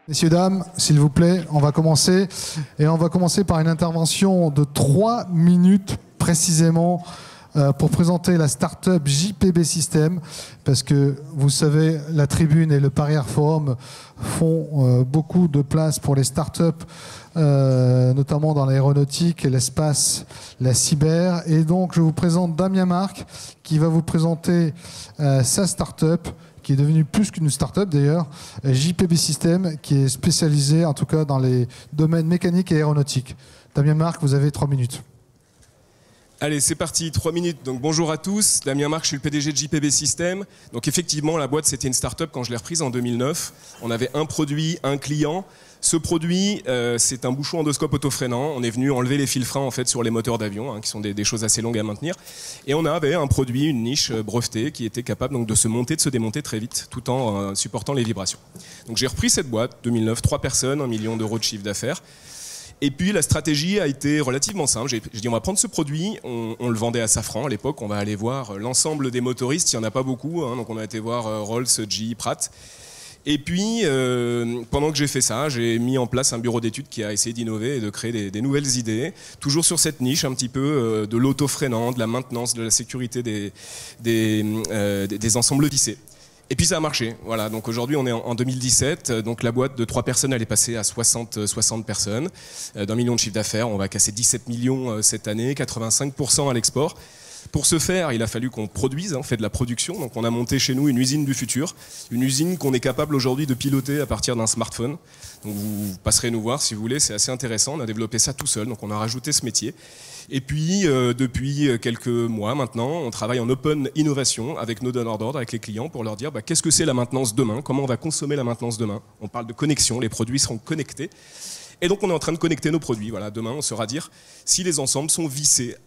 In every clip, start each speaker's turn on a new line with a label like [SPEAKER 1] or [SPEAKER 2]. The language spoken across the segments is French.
[SPEAKER 1] Messieurs, dames, s'il vous plaît, on va commencer. Et on va commencer par une intervention de 3 minutes précisément pour présenter la start-up JPB System. Parce que, vous savez, la Tribune et le Paris Air Forum font beaucoup de place pour les start-up, notamment dans l'aéronautique, l'espace, la cyber. Et donc, je vous présente Damien Marc, qui va vous présenter sa start-up, qui est devenue plus qu'une start-up d'ailleurs, JPB System, qui est spécialisée en tout cas dans les domaines mécaniques et aéronautiques. Damien Marc, vous avez 3 minutes.
[SPEAKER 2] Allez, c'est parti, 3 minutes. Donc bonjour à tous, Damien Marc, je suis le PDG de JPB System. Donc effectivement, la boîte, c'était une start-up quand je l'ai reprise en 2009. On avait un produit, un client. Ce produit, c'est un bouchon endoscope autofreinant. On est venu enlever les fils freins en fait, sur les moteurs d'avion, qui sont des choses assez longues à maintenir. Et on avait un produit, une niche brevetée, qui était capable donc, de se monter, de se démonter très vite, tout en supportant les vibrations. Donc j'ai repris cette boîte, 2009, 3 personnes, 1 million d'euros de chiffre d'affaires. Et puis la stratégie a été relativement simple. J'ai dit on va prendre ce produit, on le vendait à Safran à l'époque, on va aller voir l'ensemble des motoristes, il n'y en a pas beaucoup, donc on a été voir Rolls, GE, Pratt. Et puis, pendant que j'ai fait ça, j'ai mis en place un bureau d'études qui a essayé d'innover et de créer des nouvelles idées, toujours sur cette niche un petit peu de l'auto-freinant, de la maintenance, de la sécurité des ensembles vissés. Et puis ça a marché. Voilà. Donc aujourd'hui, on est en 2017. Donc la boîte de 3 personnes, elle est passée à 60 personnes, d'1 million de chiffre d'affaires. On va casser 17 millions cette année, 85% à l'export. Pour ce faire, il a fallu qu'on produise, on fait de la production. Donc on a monté chez nous une usine du futur, une usine qu'on est capable aujourd'hui de piloter à partir d'un smartphone. Donc vous passerez nous voir si vous voulez, c'est assez intéressant. On a développé ça tout seul, donc on a rajouté ce métier. Et puis, depuis quelques mois maintenant, on travaille en open innovation avec nos donneurs d'ordre, avec les clients, pour leur dire qu'est-ce que c'est la maintenance demain, comment on va consommer la maintenance demain. On parle de connexion, les produits seront connectés. Et donc on est en train de connecter nos produits. Voilà, demain, on saura dire si les ensembles sont vissés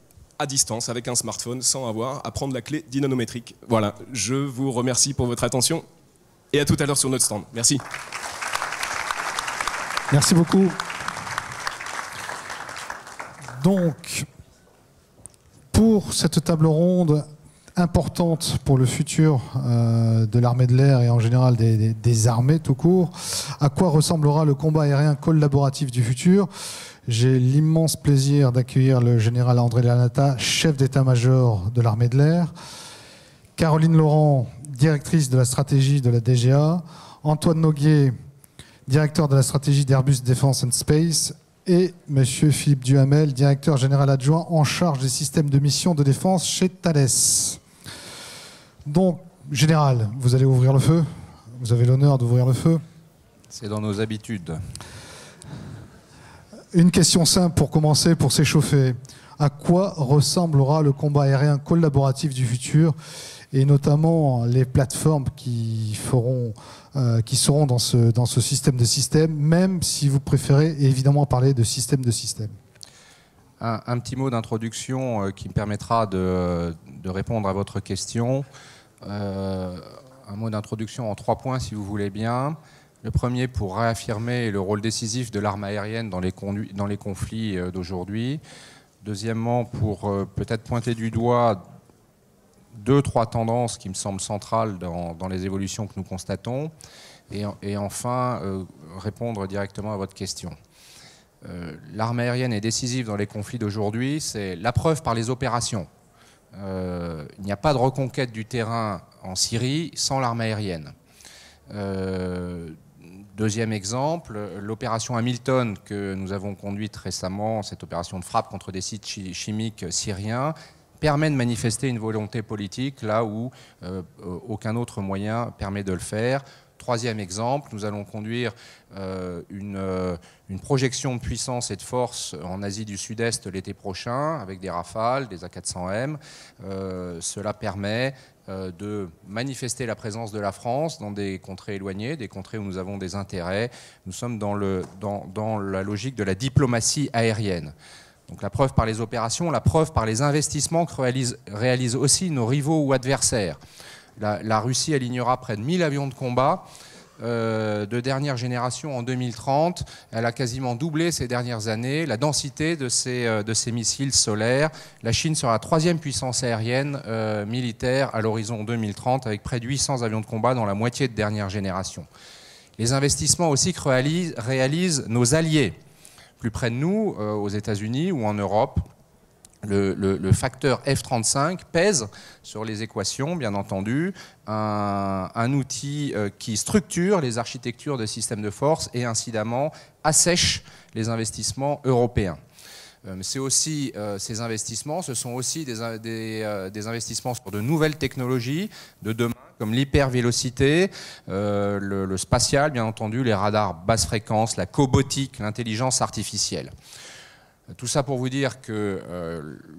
[SPEAKER 2] à distance avec un smartphone sans avoir à prendre la clé dynanométrique. Voilà, je vous remercie pour votre attention et à tout à l'heure sur notre stand. Merci.
[SPEAKER 1] Merci beaucoup. Donc, pour cette table ronde importante pour le futur de l'armée de l'air et en général des armées tout court, à quoi ressemblera le combat aérien collaboratif du futur ? J'ai l'immense plaisir d'accueillir le général André Lanata, chef d'état-major de l'armée de l'air, Caroline Laurent, directrice de la stratégie de la DGA, Antoine Noguier, directeur de la stratégie d'Airbus Defence and Space, et M. Philippe Duhamel, directeur général adjoint en charge des systèmes de mission de défense chez Thales. Donc, général, vous allez ouvrir le feu. Vous avez l'honneur d'ouvrir le feu.
[SPEAKER 3] C'est dans nos habitudes.
[SPEAKER 1] Une question simple pour commencer, pour s'échauffer. À quoi ressemblera le combat aérien collaboratif du futur et notamment les plateformes qui seront dans ce système de système, même si vous préférez évidemment parler de système de système.
[SPEAKER 3] Un petit mot d'introduction qui me permettra de répondre à votre question. Un mot d'introduction en 3 points, si vous voulez bien. Le premier, pour réaffirmer le rôle décisif de l'arme aérienne dans les conflits d'aujourd'hui. Deuxièmement, pour peut-être pointer du doigt 2-3 tendances qui me semblent centrales dans les évolutions que nous constatons. Et enfin, répondre directement à votre question. L'arme aérienne est décisive dans les conflits d'aujourd'hui. C'est la preuve par les opérations. Il n'y a pas de reconquête du terrain en Syrie sans l'arme aérienne. Deuxième exemple, l'opération Hamilton que nous avons conduite récemment, cette opération de frappe contre des sites chimiques syriens, permet de manifester une volonté politique là où aucun autre moyen permet de le faire. Troisième exemple, nous allons conduire une projection de puissance et de force en Asie du Sud-Est l'été prochain avec des Rafales, des A400M. Cela permet de manifester la présence de la France dans des contrées éloignées, des contrées où nous avons des intérêts. Nous sommes dans la logique de la diplomatie aérienne. Donc la preuve par les opérations, la preuve par les investissements que réalisent aussi nos rivaux ou adversaires. La Russie alignera près de 1000 avions de combat de dernière génération en 2030. Elle a quasiment doublé ces dernières années la densité de ces missiles solaires. La Chine sera la 3e puissance aérienne militaire à l'horizon 2030 avec près de 800 avions de combat dans la moitié de dernière génération. les investissements aussi que réalisent nos alliés. Plus près de nous, aux États-Unis ou en Europe, le facteur F-35 pèse sur les équations, bien entendu, un outil qui structure les architectures de systèmes de force et incidemment assèche les investissements européens. C'est aussi ces investissements, ce sont aussi des investissements sur de nouvelles technologies de demain, comme l'hypervélocité, le spatial, bien entendu, les radars basse fréquence, la cobotique, l'intelligence artificielle. Tout ça pour vous dire que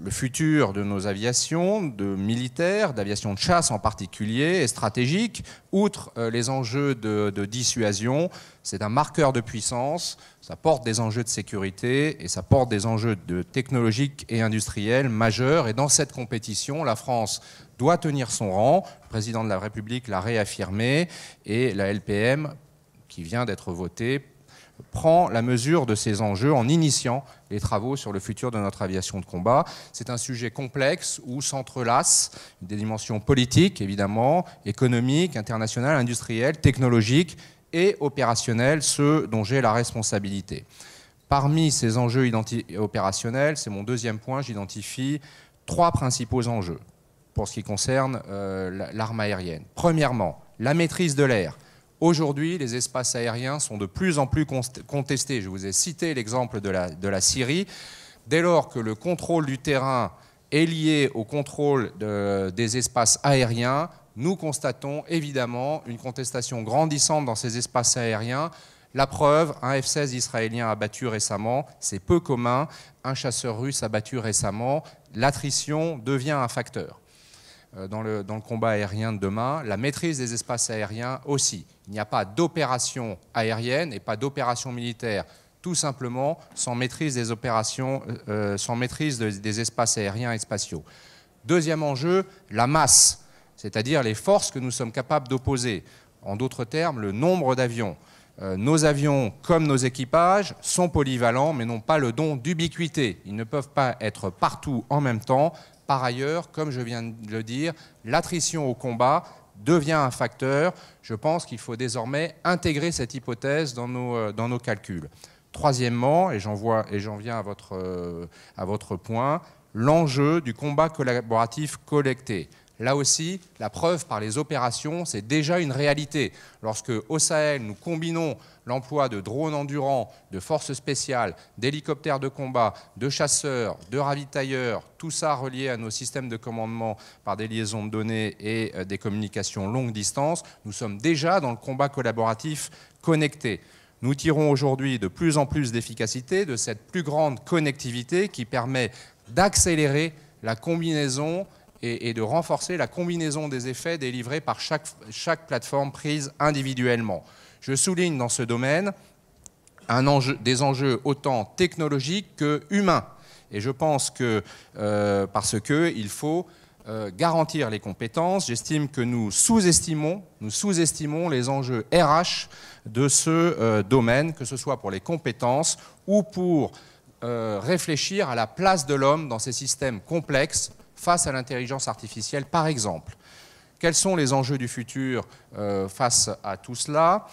[SPEAKER 3] le futur de nos aviations, de militaires, d'aviation de chasse en particulier, est stratégique. Outre les enjeux de dissuasion, c'est un marqueur de puissance, ça porte des enjeux de sécurité et ça porte des enjeux technologiques et industriels majeurs. Et dans cette compétition, la France doit tenir son rang. Le président de la République l'a réaffirmé et la LPM, qui vient d'être votée, prend la mesure de ces enjeux en initiant les travaux sur le futur de notre aviation de combat. C'est un sujet complexe où s'entrelacent des dimensions politiques, évidemment, économiques, internationales, industrielles, technologiques et opérationnelles, ceux dont j'ai la responsabilité. Parmi ces enjeux opérationnels, c'est mon deuxième point, j'identifie 3 principaux enjeux pour ce qui concerne l'arme aérienne. Premièrement, la maîtrise de l'air. Aujourd'hui, les espaces aériens sont de plus en plus contestés. Je vous ai cité l'exemple de la Syrie. Dès lors que le contrôle du terrain est lié au contrôle des espaces aériens, nous constatons évidemment une contestation grandissante dans ces espaces aériens. La preuve, un F-16 israélien abattu récemment, c'est peu commun. Un chasseur russe abattu récemment, l'attrition devient un facteur. Dans le combat aérien de demain, la maîtrise des espaces aériens aussi. Il n'y a pas d'opération aérienne et pas d'opération militaire, tout simplement sans maîtrise des opérations, sans maîtrise des espaces aériens et spatiaux. Deuxième enjeu, la masse, c'est-à-dire les forces que nous sommes capables d'opposer. En d'autres termes, le nombre d'avions. Nos avions, comme nos équipages, sont polyvalents, mais n'ont pas le don d'ubiquité. Ils ne peuvent pas être partout en même temps. Par ailleurs, comme je viens de le dire, l'attrition au combat devient un facteur. Je pense qu'il faut désormais intégrer cette hypothèse dans nos calculs. Troisièmement, et j'en viens à votre point, l'enjeu du combat collaboratif collecté. Là aussi, la preuve par les opérations, c'est déjà une réalité. Lorsque, au Sahel, nous combinons l'emploi de drones endurants, de forces spéciales, d'hélicoptères de combat, de chasseurs, de ravitailleurs, tout ça relié à nos systèmes de commandement par des liaisons de données et des communications longue distance, nous sommes déjà dans le combat collaboratif connecté. Nous tirons aujourd'hui de plus en plus d'efficacité de cette plus grande connectivité qui permet d'accélérer la combinaison et de renforcer la combinaison des effets délivrés par chaque plateforme prise individuellement. Je souligne dans ce domaine des enjeux autant technologiques que humains. Et je pense que, parce qu'il faut garantir les compétences, j'estime que nous sous-estimons les enjeux RH de ce domaine, que ce soit pour les compétences ou pour réfléchir à la place de l'homme dans ces systèmes complexes face à l'intelligence artificielle, par exemple. Quels sont les enjeux du futur face à tout cela?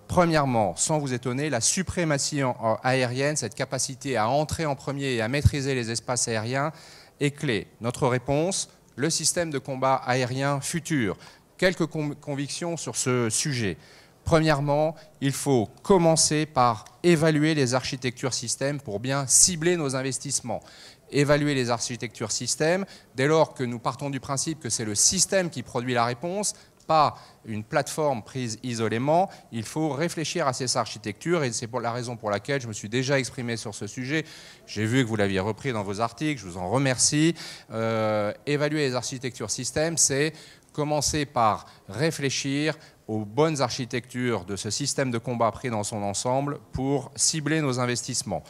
[SPEAKER 3] Premièrement, sans vous étonner, la suprématie aérienne, cette capacité à entrer en premier et à maîtriser les espaces aériens est clé. Notre réponse, le système de combat aérien futur. Quelques convictions sur ce sujet. Premièrement, il faut commencer par évaluer les architectures systèmes pour bien cibler nos investissements. Évaluer les architectures systèmes, dès lors que nous partons du principe que c'est le système qui produit la réponse, pas une plateforme prise isolément, il faut réfléchir à ces architectures et c'est la raison pour laquelle je me suis déjà exprimé sur ce sujet. J'ai vu que vous l'aviez repris dans vos articles, je vous en remercie. Évaluer les architectures systèmes, c'est commencer par réfléchir aux bonnes architectures de ce système de combat pris dans son ensemble pour cibler nos investissements.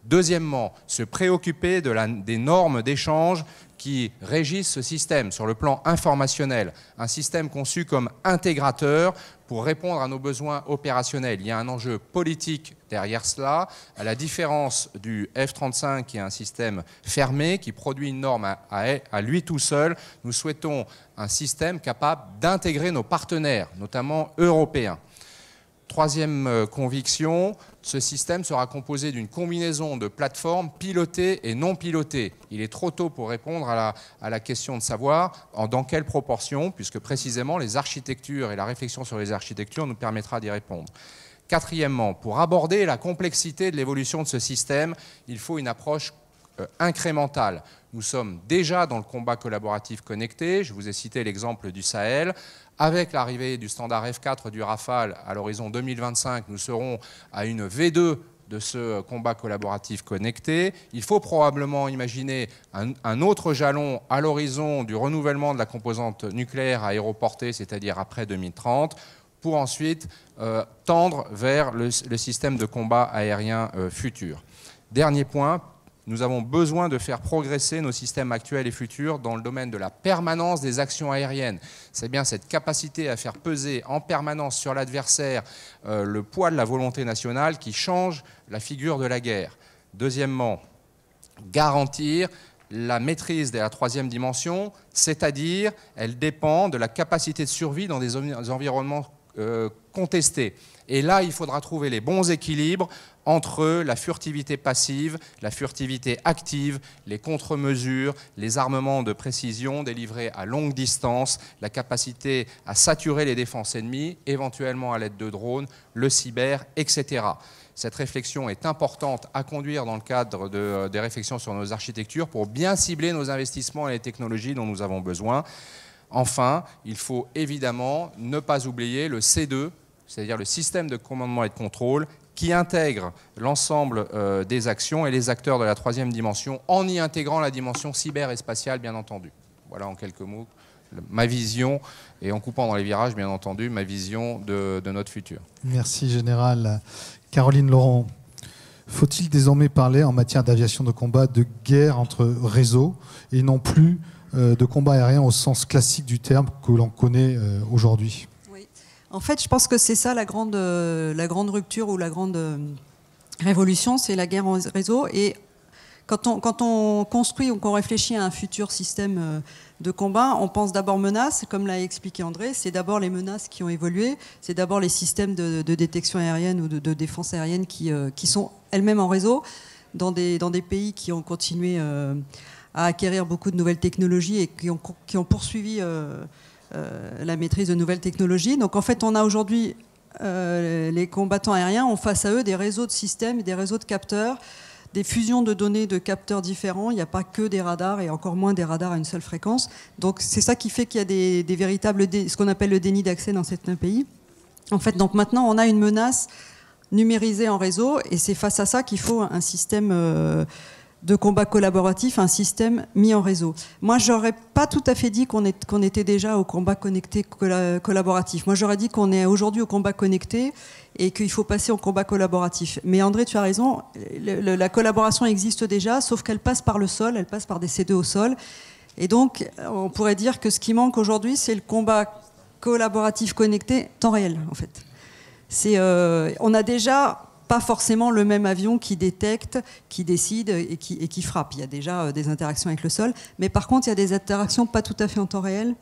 [SPEAKER 3] Deuxièmement, se préoccuper des normes d'échange qui régissent ce système sur le plan informationnel, un système conçu comme intégrateur pour répondre à nos besoins opérationnels. Il y a un enjeu politique derrière cela, à la différence du F-35 qui est un système fermé, qui produit une norme à lui tout seul. Nous souhaitons un système capable d'intégrer nos partenaires, notamment européens. Troisième conviction, ce système sera composé d'une combinaison de plateformes pilotées et non pilotées. Il est trop tôt pour répondre à la question de savoir dans quelle proportion, puisque précisément les architectures et la réflexion sur les architectures nous permettra d'y répondre. Quatrièmement, pour aborder la complexité de l'évolution de ce système, il faut une approche incrémentale. Nous sommes déjà dans le combat collaboratif connecté. Je vous ai cité l'exemple du Sahel. Avec l'arrivée du standard F4 du Rafale à l'horizon 2025, nous serons à une V2 de ce combat collaboratif connecté. Il faut probablement imaginer un autre jalon à l'horizon du renouvellement de la composante nucléaire aéroportée, c'est-à-dire après 2030, pour ensuite tendre vers le système de combat aérien futur. Dernier point, nous avons besoin de faire progresser nos systèmes actuels et futurs dans le domaine de la permanence des actions aériennes. C'est bien cette capacité à faire peser en permanence sur l'adversaire le poids de la volonté nationale qui change la figure de la guerre. Deuxièmement, garantir la maîtrise de la troisième dimension, c'est-à-dire elle dépend de la capacité de survie dans des environnements contestés. Et là, il faudra trouver les bons équilibres entre la furtivité passive, la furtivité active, les contre-mesures, les armements de précision délivrés à longue distance, la capacité à saturer les défenses ennemies, éventuellement à l'aide de drones, le cyber, etc. Cette réflexion est importante à conduire dans le cadre des réflexions sur nos architectures pour bien cibler nos investissements et les technologies dont nous avons besoin. Enfin, il faut évidemment ne pas oublier le C2, c'est-à-dire le système de commandement et de contrôle, qui intègre l'ensemble des actions et les acteurs de la troisième dimension, en y intégrant la dimension cyber et spatiale, bien entendu. Voilà en quelques mots ma vision, et en coupant dans les virages, bien entendu, ma vision de notre futur.
[SPEAKER 1] Merci, Général. Caroline Laurent, faut-il désormais parler en matière d'aviation de combat de guerre entre réseaux et non plus de combat aérien au sens classique du terme que l'on connaît aujourd'hui?
[SPEAKER 4] En fait, je pense que c'est ça la grande rupture ou la grande révolution, c'est la guerre en réseau. Et quand on construit ou qu'on réfléchit à un futur système de combat, on pense d'abord menaces, comme l'a expliqué André, c'est d'abord les menaces qui ont évolué, c'est d'abord les systèmes de détection aérienne ou de défense aérienne qui sont elles-mêmes en réseau, dans des pays qui ont continué à acquérir beaucoup de nouvelles technologies et qui ont poursuivi la maîtrise de nouvelles technologies. Donc en fait, on a aujourd'hui les combattants aériens ont face à eux des réseaux de systèmes, des réseaux de capteurs, des fusions de données de capteurs différents. Il n'y a pas que des radars et encore moins des radars à une seule fréquence. Donc c'est ça qui fait qu'il y a des véritables, ce qu'on appelle le déni d'accès dans certains pays. En fait, donc maintenant, on a une menace numérisée en réseau et c'est face à ça qu'il faut un système de combat collaboratif, un système mis en réseau. Moi, j'aurais pas tout à fait dit qu'on était déjà au combat connecté collaboratif. Moi, j'aurais dit qu'on est aujourd'hui au combat connecté et qu'il faut passer au combat collaboratif. Mais André, tu as raison, la collaboration existe déjà, sauf qu'elle passe par le sol, elle passe par des C2 au sol. Et donc, on pourrait dire que ce qui manque aujourd'hui, c'est le combat collaboratif connecté temps réel, en fait. On a déjà pas forcément le même avion qui détecte, qui décide et qui frappe. Il y a déjà des interactions avec le sol, mais par contre, il y a des interactions pas tout à fait en temps réel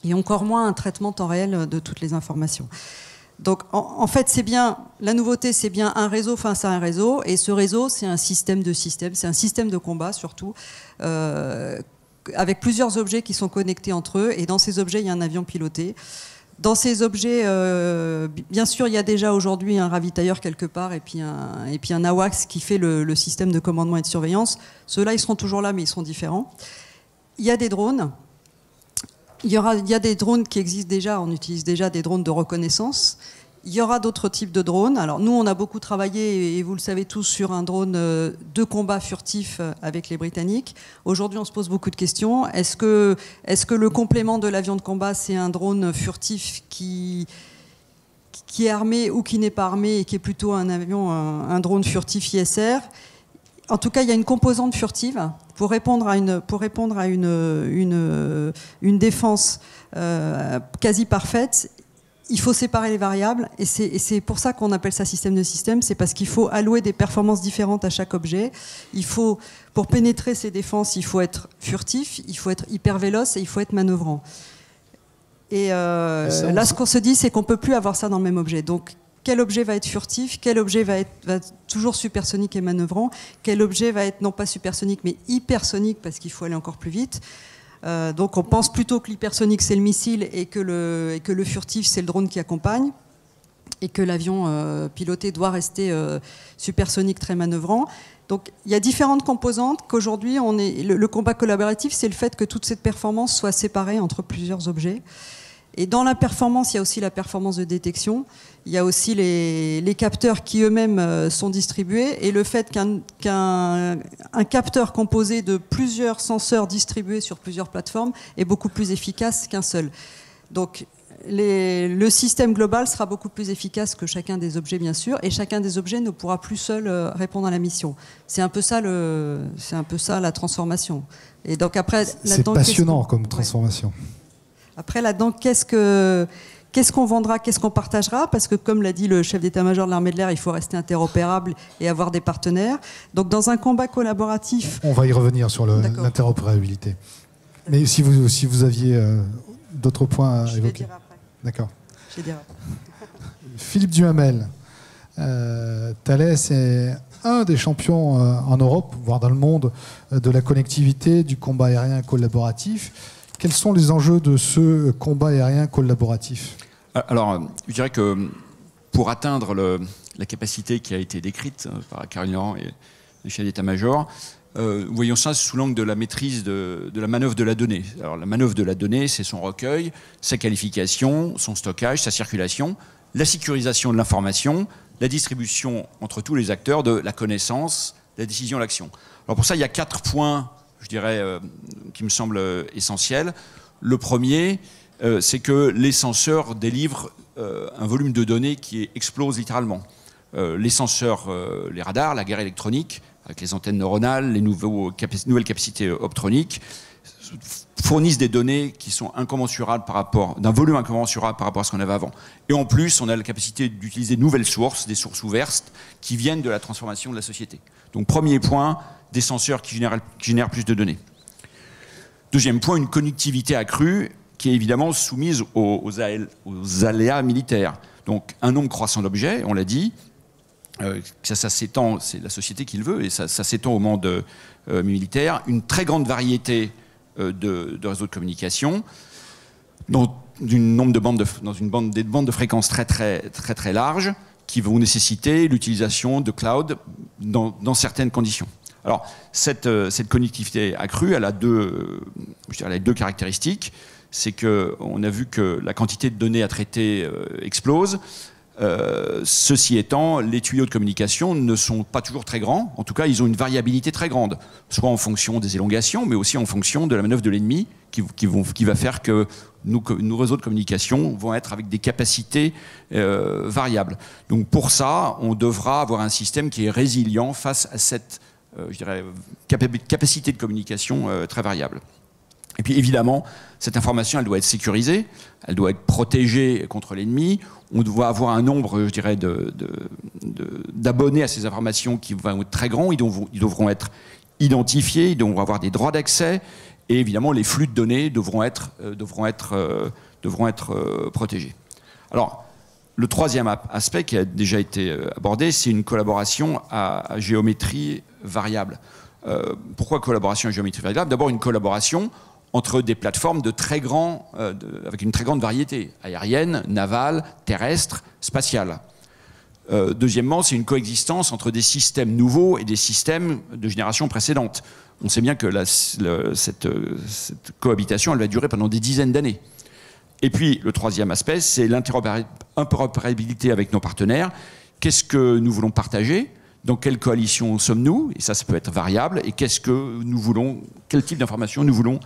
[SPEAKER 4] et encore moins un traitement temps réel de toutes les informations. Donc, en fait, c'est bien, la nouveauté, c'est bien un réseau face à un réseau, et ce réseau, c'est un système de systèmes, c'est un système de combat surtout, avec plusieurs objets qui sont connectés entre eux, et dans ces objets, il y a un avion piloté. Dans ces objets, bien sûr, il y a déjà aujourd'hui un ravitailleur quelque part et puis un AWACS qui fait le système de commandement et de surveillance. Ceux-là, ils seront toujours là, mais ils seront différents. Il y a des drones. Il y a des drones qui existent déjà. On utilise déjà des drones de reconnaissance. Il y aura d'autres types de drones. Alors nous, on a beaucoup travaillé, et vous le savez tous, sur un drone de combat furtif avec les Britanniques. Aujourd'hui, on se pose beaucoup de questions. Est-ce que le complément de l'avion de combat, c'est un drone furtif qui est armé ou qui n'est pas armé et qui est plutôt un drone furtif ISR? En tout cas, il y a une composante furtive pour répondre à une défense quasi parfaite. Il faut séparer les variables et c'est pour ça qu'on appelle ça système de système, c'est parce qu'il faut allouer des performances différentes à chaque objet. Pour pénétrer ces défenses, il faut être furtif, il faut être hyper véloce et il faut être manœuvrant. Et là, ce qu'on se dit, c'est qu'on ne peut plus avoir ça dans le même objet. Donc, quel objet va être furtif, quel objet va être toujours supersonique et manœuvrant, quel objet va être non pas supersonique mais hypersonique parce qu'il faut aller encore plus vite. Donc on pense plutôt que l'hypersonique c'est le missile et que le furtif c'est le drone qui accompagne et que l'avion piloté doit rester supersonique, très manœuvrant. Donc il y a différentes composantes qu'aujourd'hui le combat collaboratif, c'est le fait que toute cette performance soit séparée entre plusieurs objets. Et dans la performance, il y a aussi la performance de détection, il y a aussi les capteurs qui eux-mêmes sont distribués, et le fait qu'un capteur composé de plusieurs senseurs distribués sur plusieurs plateformes est beaucoup plus efficace qu'un seul. Donc le système global sera beaucoup plus efficace que chacun des objets, bien sûr, et chacun des objets ne pourra plus seul répondre à la mission. C'est un peu ça la transformation. Et donc après,
[SPEAKER 1] c'est passionnant comme transformation.
[SPEAKER 4] Ouais. Après, là-dedans, qu'est-ce qu'on vendra, qu'est-ce qu'on partagera? Parce que, comme l'a dit le chef d'état-major de l'armée de l'air, il faut rester interopérable et avoir des partenaires. Donc, dans un combat collaboratif...
[SPEAKER 1] On va y revenir sur l'interopérabilité. Mais si vous aviez d'autres points à évoquer.
[SPEAKER 4] Je vais dire après.
[SPEAKER 1] D'accord.
[SPEAKER 4] Je vais dire après.
[SPEAKER 1] Philippe Duhamel, Thales est un des champions en Europe, voire dans le monde, de la connectivité, du combat aérien collaboratif. Quels sont les enjeux de ce combat aérien collaboratif?
[SPEAKER 5] Alors, je dirais que pour atteindre la capacité qui a été décrite par Caroline Laurent et le chef d'état-major, voyons ça sous l'angle de la maîtrise de la manœuvre de la donnée. Alors, la manœuvre de la donnée, c'est son recueil, sa qualification, son stockage, sa circulation, la sécurisation de l'information, la distribution entre tous les acteurs de la connaissance, la décision, l'action. Alors pour ça, il y a 4 points, je dirais, qui me semblent essentiels. Le premier, c'est que les senseurs délivrent un volume de données qui explose littéralement. Les senseurs, les radars, la guerre électronique, avec les antennes neuronales, les nouvelles capacités optroniques, fournissent des données qui sont incommensurables d'un volume incommensurable par rapport à ce qu'on avait avant. Et en plus, on a la capacité d'utiliser de nouvelles sources, des sources ouvertes, qui viennent de la transformation de la société. Donc premier point, des senseurs qui génèrent plus de données. Deuxième point, une connectivité accrue qui est évidemment soumise aux aléas militaires. Donc un nombre croissant d'objets, on l'a dit, ça s'étend, c'est la société qui le veut, et ça s'étend au monde militaire. Une très grande variété de réseaux de communication, dans des bandes de fréquences très larges, qui vont nécessiter l'utilisation de cloud dans certaines conditions. Alors, cette connectivité accrue, elle a deux caractéristiques. C'est qu'on a vu que la quantité de données à traiter explose. Ceci étant, les tuyaux de communication ne sont pas toujours très grands. En tout cas, ils ont une variabilité très grande, soit en fonction des élongations, mais aussi en fonction de la manœuvre de l'ennemi, qui va faire que nos réseaux de communication vont être avec des capacités variables. Donc pour ça, on devra avoir un système qui est résilient face à cette capacité de communication très variable. Et puis évidemment, cette information, elle doit être sécurisée, elle doit être protégée contre l'ennemi. On doit avoir un nombre, je dirais, d'abonnés à ces informations qui vont être très grands. Ils devront être identifiés, ils devront avoir des droits d'accès. Et évidemment, les flux de données devront être protégés. Alors, le troisième aspect qui a déjà été abordé, c'est une collaboration à géométrie variable. Pourquoi collaboration à géométrie variable? D'abord, une collaboration entre des plateformes avec une très grande variété, aérienne, navale, terrestre, spatiale. Deuxièmement, c'est une coexistence entre des systèmes nouveaux et des systèmes de génération précédente. On sait bien que cette cohabitation, elle va durer pendant des dizaines d'années. Et puis, le troisième aspect, c'est l'interopérabilité avec nos partenaires. Qu'est-ce que nous voulons partager? Dans quelle coalition sommes-nous? Et ça peut être variable. Et quel type d'informations nous voulons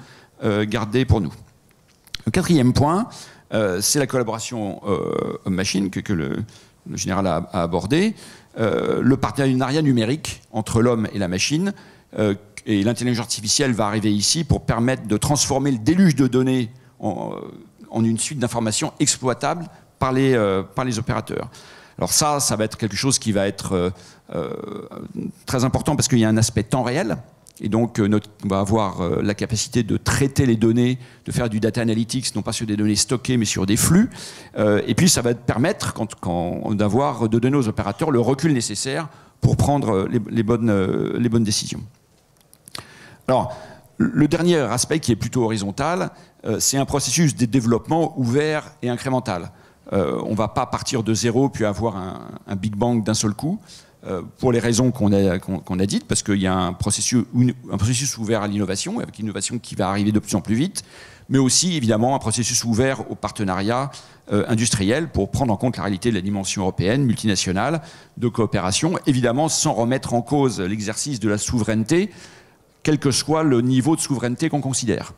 [SPEAKER 5] garder pour nous? Le quatrième point, c'est la collaboration homme-machine que le général a abordé. Le partenariat numérique entre l'homme et la machine. Et l'intelligence artificielle va arriver ici pour permettre de transformer le déluge de données en une suite d'informations exploitables par les opérateurs. Alors ça va être quelque chose qui va être très important parce qu'il y a un aspect temps réel. Et donc, on va avoir la capacité de traiter les données, de faire du data analytics, non pas sur des données stockées, mais sur des flux. Et puis, ça va permettre de donner aux opérateurs le recul nécessaire pour prendre les bonnes décisions. Alors, le dernier aspect qui est plutôt horizontal, c'est un processus de développement ouvert et incrémental. On ne va pas partir de zéro puis avoir un Big Bang d'un seul coup, pour les raisons qu'on a dites, parce qu'il y a un processus ouvert à l'innovation, avec l'innovation qui va arriver de plus en plus vite, mais aussi évidemment un processus ouvert au partenariat industriel pour prendre en compte la réalité de la dimension européenne, multinationale, de coopération, évidemment sans remettre en cause l'exercice de la souveraineté, quel que soit le niveau de souveraineté qu'on considère.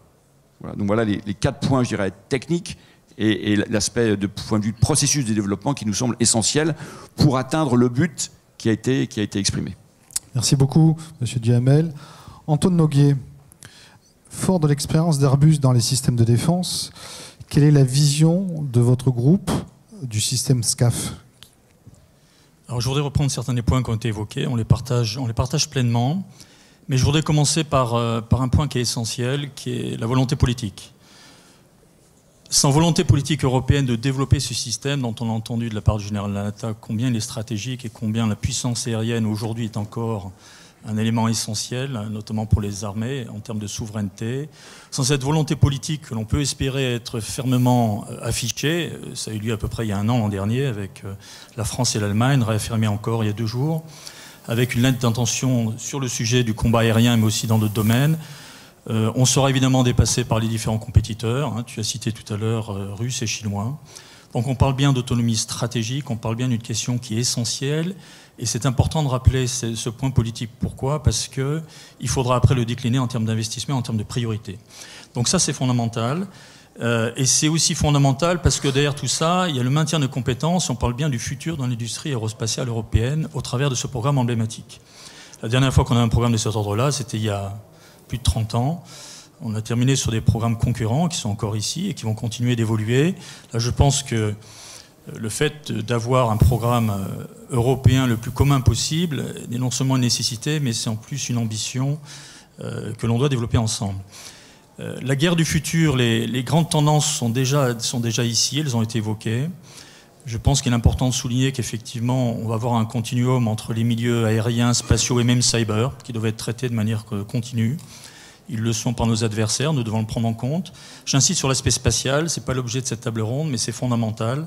[SPEAKER 5] Voilà, donc voilà les 4 points, je dirais, techniques et l'aspect de point de vue de processus de développement qui nous semble essentiel pour atteindre le but qui a été exprimé.
[SPEAKER 1] Merci beaucoup, M. Duhamel. Antoine Noguier, fort de l'expérience d'Airbus dans les systèmes de défense, quelle est la vision de votre groupe du système SCAF?
[SPEAKER 6] Alors, je voudrais reprendre certains des points qui ont été évoqués, on les partage pleinement, mais je voudrais commencer par un point qui est essentiel, qui est la volonté politique. Sans volonté politique européenne de développer ce système dont on a entendu de la part du général Lanata combien il est stratégique et combien la puissance aérienne aujourd'hui est encore un élément essentiel, notamment pour les armées en termes de souveraineté. Sans cette volonté politique que l'on peut espérer être fermement affichée, ça a eu lieu à peu près il y a un an, l'an dernier, avec la France et l'Allemagne, réaffirmée encore il y a 2 jours, avec une lettre d'intention sur le sujet du combat aérien, mais aussi dans d'autres domaines. On sera évidemment dépassé par les différents compétiteurs. Tu as cité tout à l'heure russes et chinois. Donc on parle bien d'autonomie stratégique, on parle bien d'une question qui est essentielle. Et c'est important de rappeler ce point politique. Pourquoi? Parce qu'il faudra après le décliner en termes d'investissement, en termes de priorité. Donc ça, c'est fondamental. Et c'est aussi fondamental parce que derrière tout ça, il y a le maintien de compétences. On parle bien du futur dans l'industrie aérospatiale européenne au travers de ce programme emblématique. La dernière fois qu'on a un programme de cet ordre-là, c'était il y a plus de 30 ans. On a terminé sur des programmes concurrents qui sont encore ici et qui vont continuer d'évoluer. Là, je pense que le fait d'avoir un programme européen le plus commun possible n'est non seulement une nécessité, mais c'est en plus une ambition que l'on doit développer ensemble. La guerre du futur, les grandes tendances sont déjà ici, elles ont été évoquées. Je pense qu'il est important de souligner qu'effectivement, on va avoir un continuum entre les milieux aériens, spatiaux et même cyber, qui doivent être traités de manière continue. Ils le sont par nos adversaires, nous devons le prendre en compte. J'insiste sur l'aspect spatial, ce n'est pas l'objet de cette table ronde, mais c'est fondamental.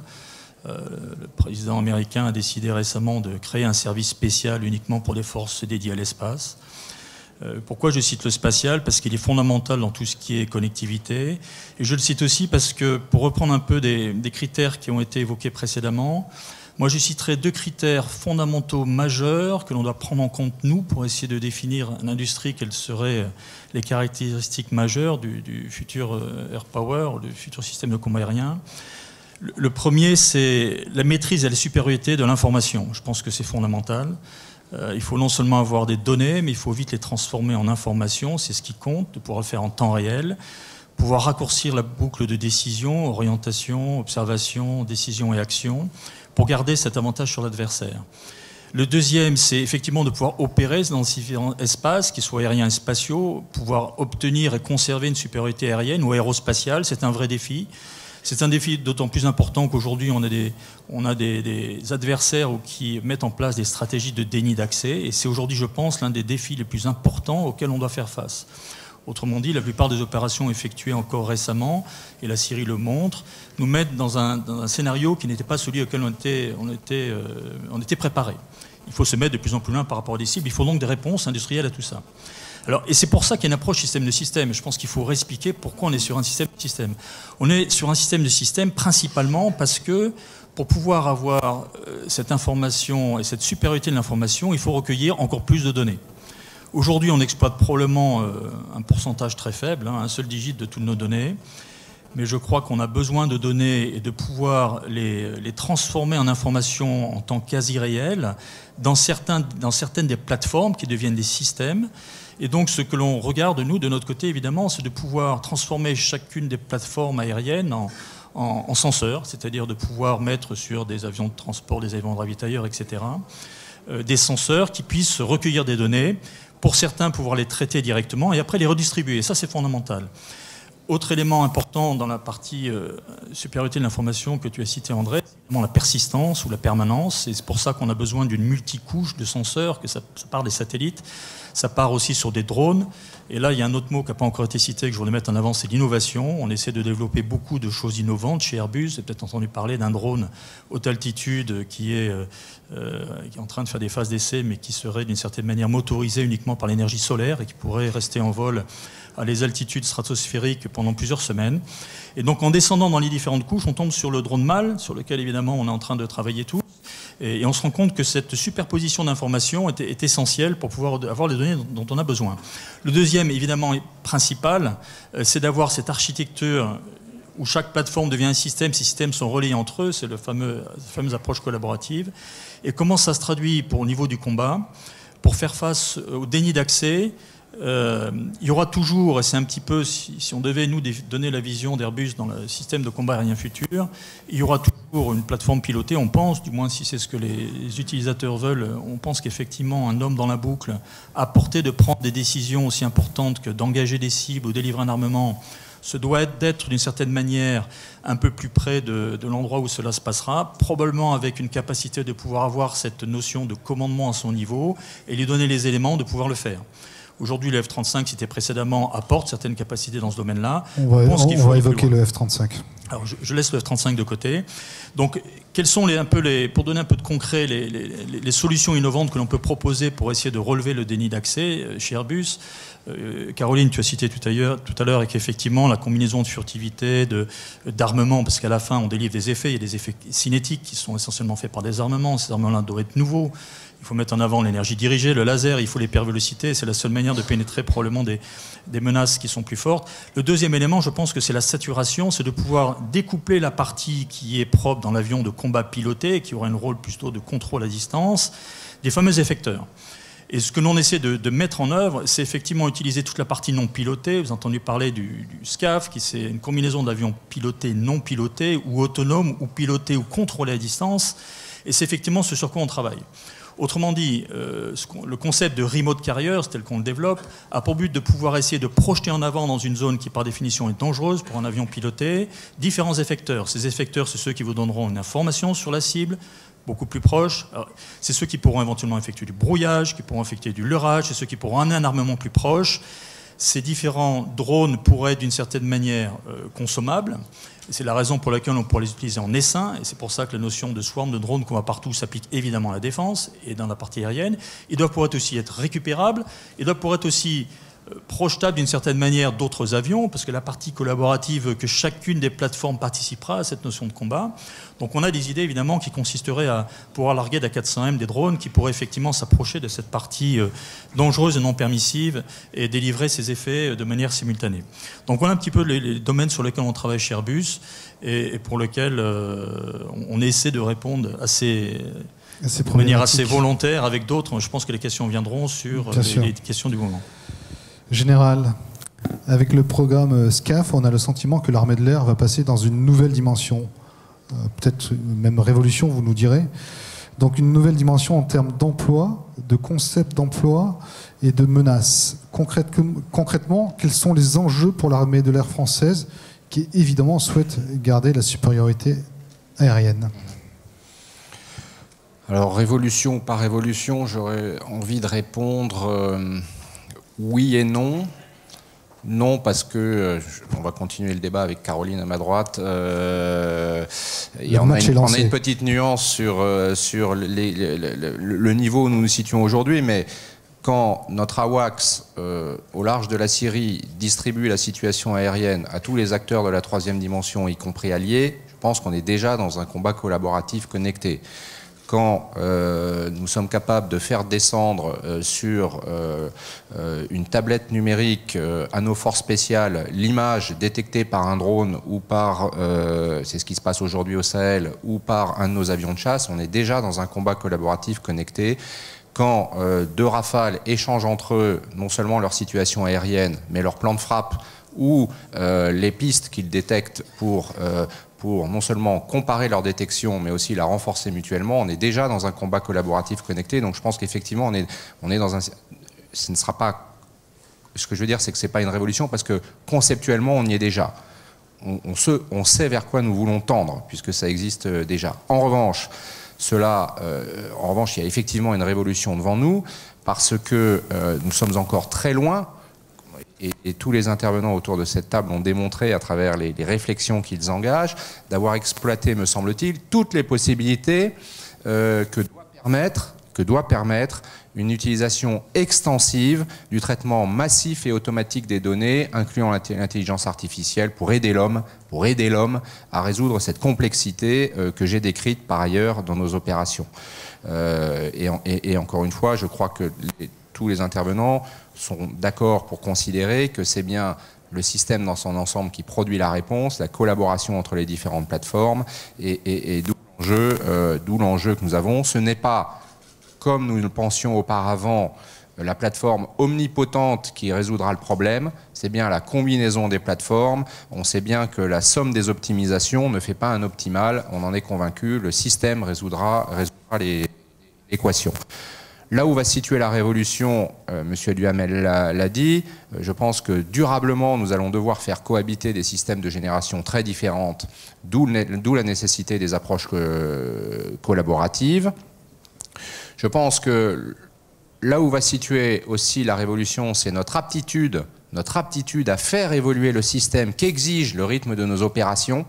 [SPEAKER 6] Le président américain a décidé récemment de créer un service spécial uniquement pour les forces dédiées à l'espace. Pourquoi je cite le spatial? Parce qu'il est fondamental dans tout ce qui est connectivité. Et je le cite aussi parce que, pour reprendre un peu des critères qui ont été évoqués précédemment, moi je citerai 2 critères fondamentaux majeurs que l'on doit prendre en compte, nous, pour essayer de définir une industrie, quelles seraient les caractéristiques majeures du futur Air Power, du futur système de combat aérien. Le premier, c'est la maîtrise et la supériorité de l'information. Je pense que c'est fondamental. Il faut non seulement avoir des données, mais il faut vite les transformer en informations. C'est ce qui compte, de pouvoir le faire en temps réel, pouvoir raccourcir la boucle de décision, orientation, observation, décision et action, pour garder cet avantage sur l'adversaire. Le deuxième, c'est effectivement de pouvoir opérer dans différents espaces, qu'ils soient aériens et spatiaux, pouvoir obtenir et conserver une supériorité aérienne ou aérospatiale. C'est un vrai défi. C'est un défi d'autant plus important qu'aujourd'hui, on a des adversaires qui mettent en place des stratégies de déni d'accès. Et c'est aujourd'hui, je pense, l'un des défis les plus importants auxquels on doit faire face. Autrement dit, la plupart des opérations effectuées encore récemment, et la Syrie le montre, nous mettent dans un scénario qui n'était pas celui auquel on était préparé. Il faut se mettre de plus en plus loin par rapport à des cibles. Il faut donc des réponses industrielles à tout ça. Alors, et c'est pour ça qu'il y a une approche système de système. Je pense qu'il faut réexpliquer pourquoi on est sur un système de système. On est sur un système de système principalement parce que pour pouvoir avoir cette information et cette supériorité de l'information, il faut recueillir encore plus de données. Aujourd'hui, on exploite probablement un pourcentage très faible, un seul digit de toutes nos données. Mais je crois qu'on a besoin de données et de pouvoir les transformer en informations en temps quasi réel dans certaines des plateformes qui deviennent des systèmes. Et donc, ce que l'on regarde, nous, de notre côté, évidemment, c'est de pouvoir transformer chacune des plateformes aériennes en senseurs, c'est-à-dire de pouvoir mettre sur des avions de transport, des avions de ravitailleurs, etc., des senseurs qui puissent recueillir des données, pour certains pouvoir les traiter directement et après les redistribuer. Et ça, c'est fondamental. Autre élément important dans la partie supériorité de l'information que tu as cité, André, c'est la persistance ou la permanence. Et c'est pour ça qu'on a besoin d'une multicouche de senseurs, que ça part des satellites, ça part aussi sur des drones. Et là, il y a un autre mot qui n'a pas encore été cité, que je voulais mettre en avant, c'est l'innovation. On essaie de développer beaucoup de choses innovantes chez Airbus. Vous avez peut-être entendu parler d'un drone haute altitude qui est en train de faire des phases d'essai, mais qui serait d'une certaine manière motorisé uniquement par l'énergie solaire et qui pourrait rester en vol à les altitudes stratosphériques pendant plusieurs semaines. Et donc en descendant dans les différentes couches, on tombe sur le drone mâle, sur lequel évidemment on est en train de travailler tous. Et on se rend compte que cette superposition d'informations est essentielle pour pouvoir avoir les données dont on a besoin. Le deuxième, évidemment, principal, c'est d'avoir cette architecture où chaque plateforme devient un système, ces systèmes sont reliés entre eux, c'est la fameuse approche collaborative. Et comment ça se traduit au niveau du combat? Pour faire face au déni d'accès, il y aura toujours, et c'est un petit peu, si on devait nous donner la vision d'Airbus dans le système de combat aérien futur, il y aura toujours une plateforme pilotée, on pense, du moins si c'est ce que les utilisateurs veulent, on pense qu'effectivement un homme dans la boucle à portée de prendre des décisions aussi importantes que d'engager des cibles ou délivrer un armement, ce doit d'être d'une certaine manière un peu plus près de l'endroit où cela se passera, probablement avec une capacité de pouvoir avoir cette notion de commandement à son niveau et lui donner les éléments de pouvoir le faire. Aujourd'hui, le F-35, c'était précédemment, apporte certaines capacités dans ce domaine-là.
[SPEAKER 1] On va évoquer le F-35.
[SPEAKER 6] Alors, je laisse le F-35 de côté. Donc, quelles sont pour donner un peu de concret, les solutions innovantes que l'on peut proposer pour essayer de relever le déni d'accès chez Airbus? Caroline, tu as cité tout à l'heure, et qu'effectivement, la combinaison de furtivité, d'armement, parce qu'à la fin, on délivre des effets, il y a des effets cinétiques qui sont essentiellement faits par des armements. Ces armements-là doivent être nouveaux. Il faut mettre en avant l'énergie dirigée, le laser, il faut l'hypervélocité. C'est la seule manière de pénétrer probablement des menaces qui sont plus fortes. Le deuxième élément, je pense que c'est la saturation, c'est de pouvoir découpler la partie qui est propre dans l'avion de combat piloté, qui aura un rôle plutôt de contrôle à distance, des fameux effecteurs. Et ce que l'on essaie de mettre en œuvre, c'est effectivement utiliser toute la partie non pilotée. Vous avez entendu parler du SCAF, qui c'est une combinaison d'avions pilotés, non pilotés, ou autonomes, ou pilotés, ou contrôlés à distance. Et c'est effectivement ce sur quoi on travaille. Autrement dit, le concept de remote carrier, tel qu'on le développe, a pour but de pouvoir essayer de projeter en avant dans une zone qui par définition est dangereuse pour un avion piloté, différents effecteurs. Ces effecteurs, c'est ceux qui vous donneront une information sur la cible, beaucoup plus proche. C'est ceux qui pourront éventuellement effectuer du brouillage, qui pourront effectuer du leurrage, c'est ceux qui pourront amener un armement plus proche. Ces différents drones pourraient être d'une certaine manière consommables. C'est la raison pour laquelle on pourrait les utiliser en essaim, et c'est pour ça que la notion de swarm de drones qu'on voit partout s'applique évidemment à la défense et dans la partie aérienne. Ils doivent pouvoir aussi être récupérables, ils doivent pouvoir être aussi projetables d'une certaine manière d'autres avions, parce que la partie collaborative, que chacune des plateformes participera à cette notion de combat. Donc on a des idées évidemment qui consisteraient à pouvoir larguer d'A400M des drones qui pourraient effectivement s'approcher de cette partie dangereuse et non permissive et délivrer ces effets de manière simultanée. Donc voilà un petit peu les domaines sur lesquels on travaille chez Airbus et pour lesquels on essaie de répondre de manière assez volontaire avec d'autres. Je pense que les questions viendront sur les questions du moment.
[SPEAKER 1] Général, avec le programme SCAF, on a le sentiment que l'armée de l'air va passer dans une nouvelle dimension. Peut-être même révolution, vous nous direz. Donc une nouvelle dimension en termes d'emploi, de concept d'emploi et de menaces. Concrètement, quels sont les enjeux pour l'armée de l'air française qui, évidemment, souhaite garder la supériorité aérienne?
[SPEAKER 3] Alors, révolution par révolution, j'aurais envie de répondre oui et non. Non, parce que on va continuer le débat avec Caroline à ma droite. On a une petite nuance sur le niveau où nous nous situons aujourd'hui, mais quand notre AWACS au large de la Syrie distribue la situation aérienne à tous les acteurs de la troisième dimension, y compris alliés, je pense qu'on est déjà dans un combat collaboratif connecté. Quand nous sommes capables de faire descendre sur une tablette numérique à nos forces spéciales l'image détectée par un drone ou par, c'est ce qui se passe aujourd'hui au Sahel, ou par un de nos avions de chasse, on est déjà dans un combat collaboratif connecté. Quand deux Rafales échangent entre eux non seulement leur situation aérienne, mais leur plan de frappe ou les pistes qu'ils détectent pour pour non seulement comparer leur détection, mais aussi la renforcer mutuellement. On est déjà dans un combat collaboratif connecté, donc je pense qu'effectivement, on est dans un... Ce ne sera pas... Ce que je veux dire, c'est que ce n'est pas une révolution, parce que conceptuellement, on y est déjà. On sait vers quoi nous voulons tendre, puisque ça existe déjà. En revanche, il y a effectivement une révolution devant nous, parce que nous sommes encore très loin, et tous les intervenants autour de cette table ont démontré, à travers les réflexions qu'ils engagent, d'avoir exploité, me semble-t-il, toutes les possibilités que doit permettre une utilisation extensive du traitement massif et automatique des données, incluant l'intelligence artificielle, pour aider l'homme à résoudre cette complexité que j'ai décrite par ailleurs dans nos opérations. Et encore une fois, je crois que tous les intervenants sont d'accord pour considérer que c'est bien le système dans son ensemble qui produit la réponse, la collaboration entre les différentes plateformes, et d'où l'enjeu que nous avons. Ce n'est pas, comme nous le pensions auparavant, la plateforme omnipotente qui résoudra le problème, c'est bien la combinaison des plateformes. On sait bien que la somme des optimisations ne fait pas un optimal, on en est convaincu, le système résoudra l'équation. Là où va se situer la révolution, M. Duhamel l'a dit, je pense que durablement nous allons devoir faire cohabiter des systèmes de génération très différentes, d'où la nécessité des approches collaboratives. Je pense que là où va se situer aussi la révolution, c'est notre aptitude à faire évoluer le système qu'exige le rythme de nos opérations.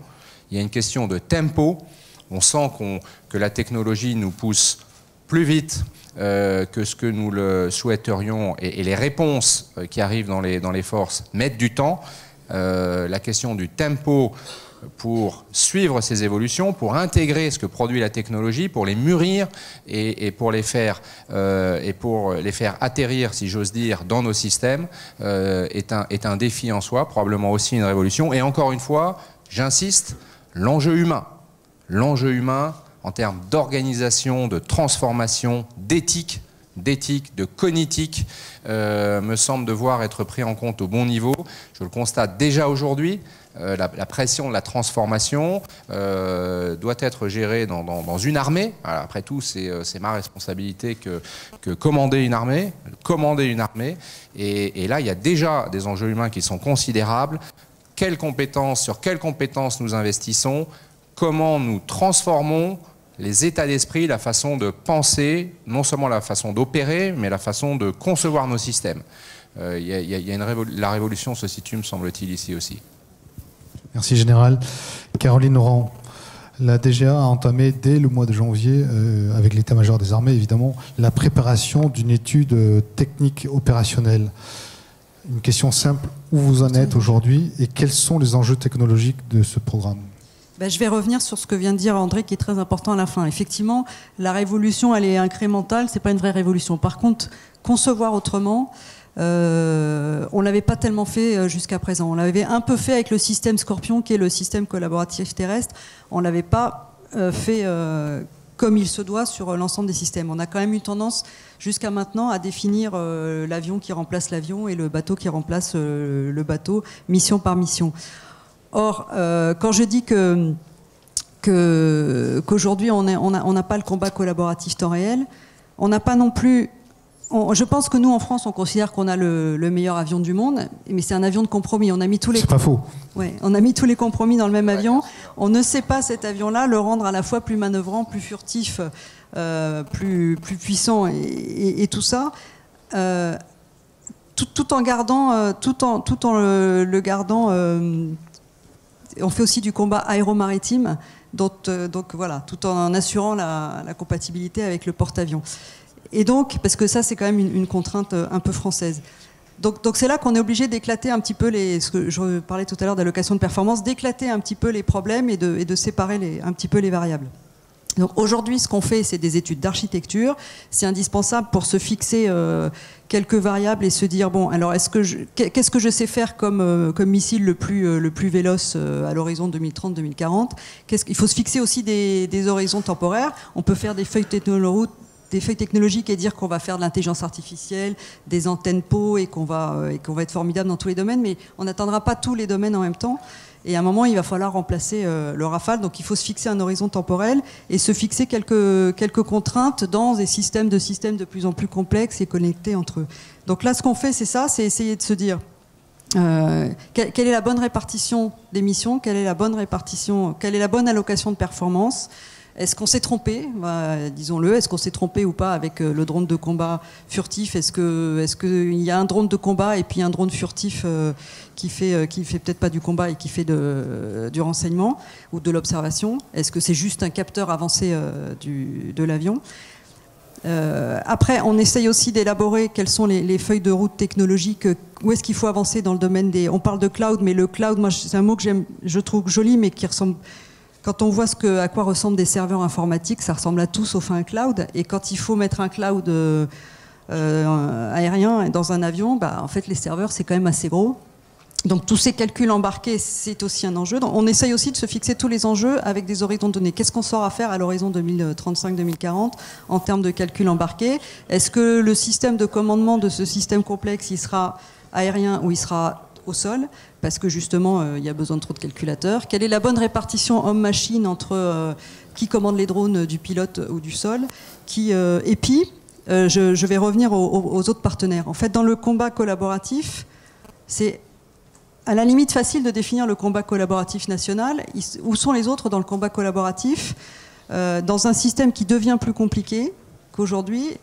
[SPEAKER 3] Il y a une question de tempo. On sent que la technologie nous pousse plus vite que ce que nous le souhaiterions, et les réponses qui arrivent dans les forces mettent du temps. La question du tempo pour suivre ces évolutions, pour intégrer ce que produit la technologie, pour les mûrir et pour les faire atterrir, si j'ose dire, dans nos systèmes, est un défi en soi, probablement aussi une révolution. Et encore une fois, j'insiste, l'enjeu humain en termes d'organisation, de transformation, d'éthique, de cognitique, me semble devoir être pris en compte au bon niveau. Je le constate déjà aujourd'hui. La pression de la transformation doit être gérée dans une armée. Alors, après tout, c'est ma responsabilité que commander une armée. Et là, il y a déjà des enjeux humains qui sont considérables. Sur quelles compétences nous investissons? Comment nous transformons les états d'esprit, la façon de penser, non seulement la façon d'opérer, mais la façon de concevoir nos systèmes. La révolution se situe, me semble-t-il, ici aussi.
[SPEAKER 1] Merci, Général. Caroline Oran, la DGA a entamé dès le mois de janvier, avec l'état-major des armées, évidemment, la préparation d'une étude technique opérationnelle. Une question simple, où vous en êtes aujourd'hui et quels sont les enjeux technologiques de ce programme ?
[SPEAKER 4] Je vais revenir sur ce que vient de dire André, qui est très important à la fin. Effectivement, la révolution, elle est incrémentale, c'est pas une vraie révolution. Par contre, concevoir autrement, on ne l'avait pas tellement fait jusqu'à présent. On l'avait un peu fait avec le système Scorpion, qui est le système collaboratif terrestre. On ne l'avait pas fait comme il se doit sur l'ensemble des systèmes. On a quand même eu tendance, jusqu'à maintenant, à définir l'avion qui remplace l'avion et le bateau qui remplace le bateau, mission par mission. Or, quand je dis qu'aujourd'hui on n'a pas le combat collaboratif temps réel, on n'a pas non plus... je pense que nous, en France, on considère qu'on a le meilleur avion du monde, mais c'est un avion de compromis. On a mis tous les...
[SPEAKER 1] C'est pas faux.
[SPEAKER 4] Ouais, on a mis tous les compromis dans le même avion. On ne sait pas cet avion-là le rendre à la fois plus manœuvrant, plus furtif, plus puissant et tout ça. Tout en gardant, le gardant... on fait aussi du combat aéromaritime, donc voilà, tout en assurant la compatibilité avec le porte-avions. Et donc, parce que ça, c'est quand même une contrainte un peu française. Donc c'est là qu'on est obligé d'éclater un petit peu ce que je parlais tout à l'heure d'allocation de performance, d'éclater un petit peu les problèmes et de séparer un petit peu les variables. Donc aujourd'hui, ce qu'on fait, c'est des études d'architecture. C'est indispensable pour se fixer quelques variables et se dire, bon, alors qu'est-ce que je sais faire comme missile le plus véloce à l'horizon 2030-2040 Il faut se fixer aussi des horizons temporaires. On peut faire des feuilles technologiques et dire qu'on va faire de l'intelligence artificielle, des antennes PO et qu'on va être formidable dans tous les domaines, mais on n'atteindra pas tous les domaines en même temps. Et à un moment, il va falloir remplacer le Rafale. Donc il faut se fixer un horizon temporel et se fixer quelques contraintes dans des systèmes de plus en plus complexes et connectés entre eux. Donc là, ce qu'on fait, c'est ça, c'est essayer de se dire quelle est la bonne répartition des missions, quelle est la bonne allocation de performance. Est-ce qu'on s'est trompé, disons-le, est-ce qu'on s'est trompé ou pas avec le drone de combat furtif? Est-ce qu'il y a un drone de combat et puis un drone furtif qui fait peut-être pas du combat et qui fait du renseignement ou de l'observation? Est-ce que c'est juste un capteur avancé de l'avion? Après, on essaye aussi d'élaborer quelles sont les feuilles de route technologiques, où est-ce qu'il faut avancer dans le domaine des... On parle de cloud, mais le cloud, moi, c'est un mot que je trouve joli, mais qui ressemble... Quand on voit à quoi ressemblent des serveurs informatiques, ça ressemble à tout sauf un cloud. Et quand il faut mettre un cloud aérien dans un avion, en fait, les serveurs, c'est quand même assez gros. Donc tous ces calculs embarqués, c'est aussi un enjeu. Donc, on essaye aussi de se fixer tous les enjeux avec des horizons de données. Qu'est-ce qu'on saura faire à l'horizon 2035-2040 en termes de calculs embarqués? Est-ce que le système de commandement de ce système complexe, il sera aérien ou il sera au sol, parce que justement il y a besoin de trop de calculateurs? Quelle est la bonne répartition homme-machine entre qui commande les drones, du pilote ou du sol, et puis je vais revenir aux autres partenaires. En fait, dans le combat collaboratif, c'est à la limite facile de définir le combat collaboratif national. Où sont les autres dans le combat collaboratif dans un système qui devient plus compliqué qu'aujourd'hui?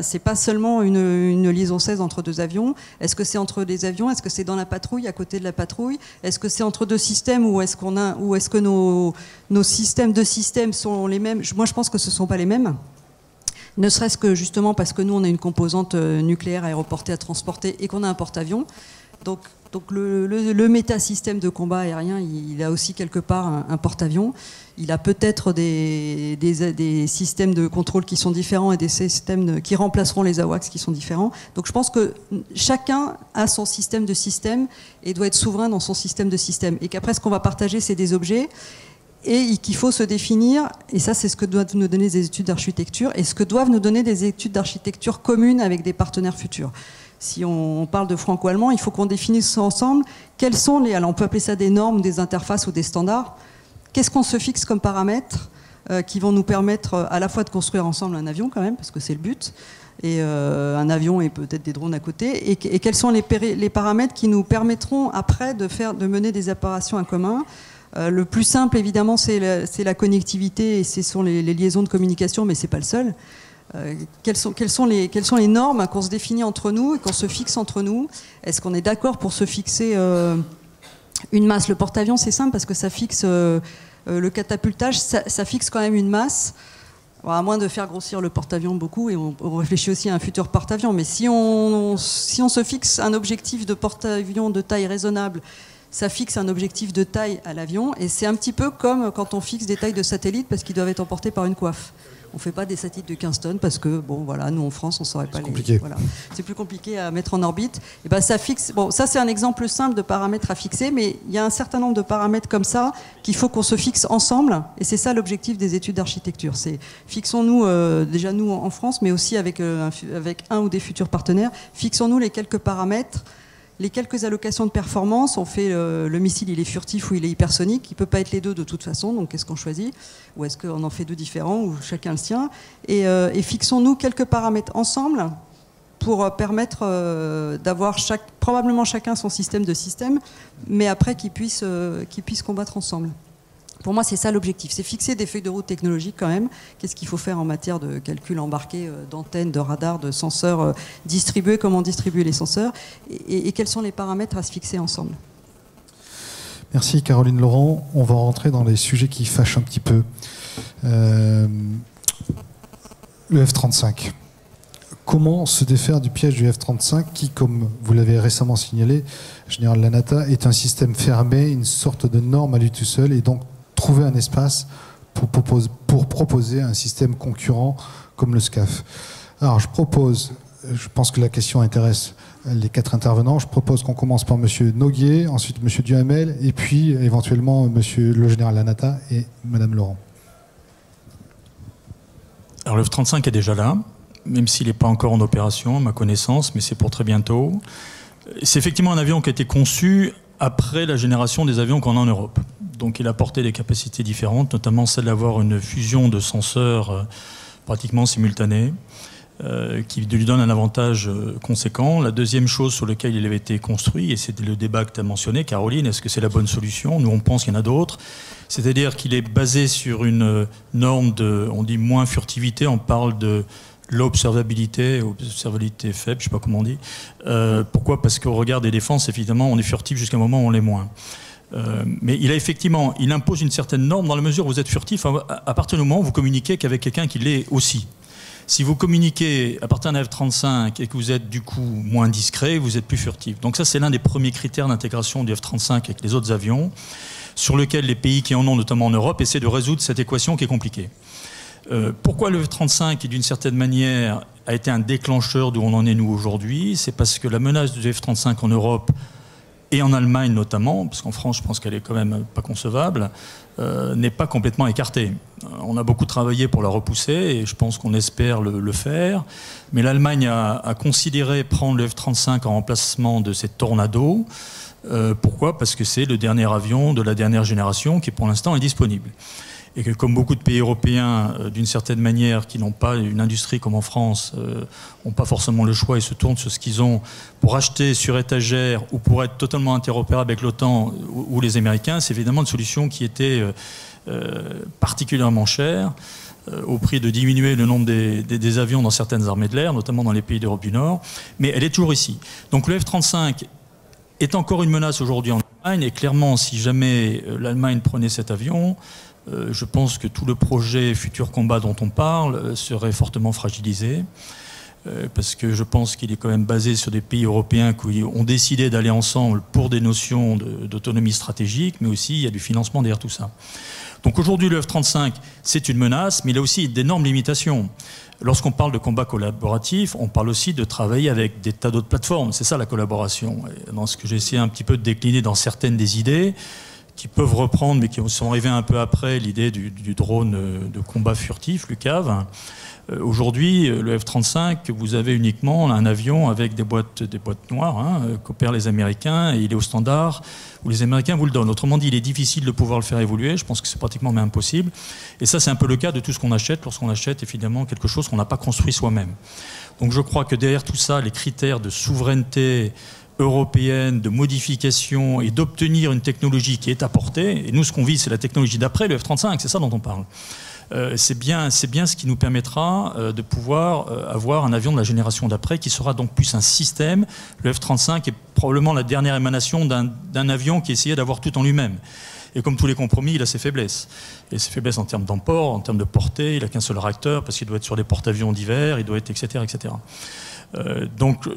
[SPEAKER 4] C'est pas seulement une liaison 16 entre deux avions. Est-ce que c'est entre des avions? Est-ce que c'est dans la patrouille, à côté de la patrouille? Est-ce que c'est entre deux systèmes, ou est-ce que nos systèmes de systèmes sont les mêmes? Moi, je pense que ce ne sont pas les mêmes. Ne serait-ce que justement parce que nous, on a une composante nucléaire aéroportée à transporter et qu'on a un porte-avions. Donc le métasystème de combat aérien, il a aussi quelque part un porte-avions. Il a peut-être des systèmes de contrôle qui sont différents et des systèmes qui remplaceront les AWACS qui sont différents. Donc je pense que chacun a son système de système et doit être souverain dans son système de système. Et qu'après, ce qu'on va partager, c'est des objets. Et qu'il faut se définir, et ça c'est ce que doivent nous donner des études d'architecture, et ce que doivent nous donner des études d'architecture communes avec des partenaires futurs. Si on parle de franco-allemand, il faut qu'on définisse ensemble quels sont alors on peut appeler ça des normes, des interfaces ou des standards. Qu'est-ce qu'on se fixe comme paramètres qui vont nous permettre à la fois de construire ensemble un avion quand même, parce que c'est le but, et un avion et peut-être des drones à côté, et quels sont les paramètres qui nous permettront après de mener des opérations en commun. Le plus simple, évidemment, c'est la connectivité et ce sont les liaisons de communication, mais ce n'est pas le seul. Quelles sont les normes qu'on se définit entre nous et qu'on se fixe entre nous? Est-ce qu'on est d'accord pour se fixer une masse? Le porte-avions, c'est simple parce que ça fixe le catapultage, ça fixe quand même une masse. Alors, à moins de faire grossir le porte-avions beaucoup, et on réfléchit aussi à un futur porte-avions, mais si on se fixe un objectif de porte-avions de taille raisonnable, ça fixe un objectif de taille à l'avion, et c'est un petit peu comme quand on fixe des tailles de satellites parce qu'ils doivent être emportés par une coiffe. On ne fait pas des satellites de 15 tonnes parce que, bon, voilà, nous en France, on ne saurait pas
[SPEAKER 1] compliqué.
[SPEAKER 4] Voilà. C'est plus compliqué à mettre en orbite. Et ça fixe. Bon, ça c'est un exemple simple de paramètres à fixer, mais il y a un certain nombre de paramètres comme ça qu'il faut qu'on se fixe ensemble, et c'est ça l'objectif des études d'architecture. C'est fixons-nous déjà nous en France, mais aussi avec un ou des futurs partenaires, fixons-nous les quelques paramètres. Les quelques allocations de performance, on fait le missile, il est furtif ou il est hypersonique, il ne peut pas être les deux de toute façon, donc qu'est-ce qu'on choisit? Ou est-ce qu'on en fait deux différents, ou chacun le sien? Et fixons-nous quelques paramètres ensemble pour permettre d'avoir probablement chacun son système de système, mais après qu'ils puissent combattre ensemble. Pour moi, c'est ça l'objectif, c'est fixer des feuilles de route technologiques quand même. Qu'est-ce qu'il faut faire en matière de calcul embarqué, d'antennes, de radars, de senseurs distribués, comment distribuer les senseurs, et quels sont les paramètres à se fixer ensemble.
[SPEAKER 1] Merci Caroline Laurent. On va rentrer dans les sujets qui fâchent un petit peu. Le F-35. Comment se défaire du piège du F-35 qui, comme vous l'avez récemment signalé, Général Lanata, est un système fermé, une sorte de norme à lui tout seul, et donc trouver un espace pour proposer un système concurrent comme le SCAF. Alors je pense que la question intéresse les quatre intervenants, je propose qu'on commence par M. Noguier, ensuite M. Duhamel, et puis éventuellement M. le Général Lanata et Mme Laurent.
[SPEAKER 6] Alors le F-35 est déjà là, même s'il n'est pas encore en opération, à ma connaissance, mais c'est pour très bientôt. C'est effectivement un avion qui a été conçu après la génération des avions qu'on a en Europe. Donc il a apporté des capacités différentes, notamment celle d'avoir une fusion de senseurs pratiquement simultanée, qui lui donne un avantage conséquent. La deuxième chose sur laquelle il avait été construit, et c'était le débat que tu as mentionné, Caroline, est-ce que c'est la bonne solution? Nous, on pense qu'il y en a d'autres. C'est-à-dire qu'il est basé sur une norme de, on dit moins furtivité, on parle de l'observabilité, observabilité faible, je ne sais pas comment on dit. Pourquoi? Parce qu'au regard des défenses, évidemment, on est furtif jusqu'à un moment où on l'est moins. Mais il impose une certaine norme dans la mesure où vous êtes furtif à partir du moment où vous communiquez qu'avec quelqu'un qui l'est aussi. Si vous communiquez à partir d'un F-35 et que vous êtes du coup moins discret, vous êtes plus furtif. Donc ça, c'est l'un des premiers critères d'intégration du F-35 avec les autres avions, sur lequel les pays qui en ont, notamment en Europe, essaient de résoudre cette équation qui est compliquée. Pourquoi le F-35, d'une certaine manière, a été un déclencheur d'où on en est nous aujourd'hui? C'est parce que la menace du F-35 en Europe et en Allemagne notamment, parce qu'en France je pense qu'elle est quand même pas concevable, n'est pas complètement écartée. On a beaucoup travaillé pour la repousser et je pense qu'on espère le faire, mais l'Allemagne a considéré prendre le F-35 en remplacement de ces Tornado. Pourquoi? Parce que c'est le dernier avion de la dernière génération qui pour l'instant est disponible. Et que comme beaucoup de pays européens, d'une certaine manière, qui n'ont pas une industrie comme en France, n'ont pas forcément le choix et se tournent sur ce qu'ils ont pour acheter sur étagère ou pour être totalement interopérable avec l'OTAN ou les Américains, c'est évidemment une solution qui était particulièrement chère, au prix de diminuer le nombre des avions dans certaines armées de l'air, notamment dans les pays d'Europe du Nord, mais elle est toujours ici. Donc le F-35 est encore une menace aujourd'hui en Allemagne, et clairement, si jamais l'Allemagne prenait cet avion, je pense que tout le projet futur combat dont on parle serait fortement fragilisé, parce que je pense qu'il est quand même basé sur des pays européens qui ont décidé d'aller ensemble pour des notions d'autonomie stratégique, mais aussi il y a du financement derrière tout ça. Donc aujourd'hui le F-35 c'est une menace, mais il a aussi d'énormes limitations. Lorsqu'on parle de combat collaboratif, on parle aussi de travailler avec des tas d'autres plateformes, c'est ça la collaboration. Et dans ce que j'ai essayé un petit peu de décliner dans certaines des idées, qui peuvent reprendre, mais qui sont arrivés un peu après, l'idée du drone de combat furtif, l'UCAV. Aujourd'hui, le F-35, vous avez uniquement un avion avec des boîtes noires, qu'opèrent les Américains, et il est au standard où les Américains vous le donnent. Autrement dit, il est difficile de pouvoir le faire évoluer, je pense que c'est pratiquement même impossible. Et ça, c'est un peu le cas de tout ce qu'on achète, lorsqu'on achète évidemment quelque chose qu'on n'a pas construit soi-même. Donc je crois que derrière tout ça, les critères de souveraineté européenne, de modification et d'obtenir une technologie qui est apportée. Et nous, ce qu'on vise, c'est la technologie d'après, le F-35, c'est ça dont on parle. C'est bien ce qui nous permettra de pouvoir avoir un avion de la génération d'après qui sera donc plus un système. Le F-35 est probablement la dernière émanation d'un avion qui essayait d'avoir tout en lui-même. Et comme tous les compromis, il a ses faiblesses. Et ses faiblesses en termes d'emport, en termes de portée, il n'a qu'un seul réacteur parce qu'il doit être sur des porte-avions divers, il doit être, etc. etc. Donc,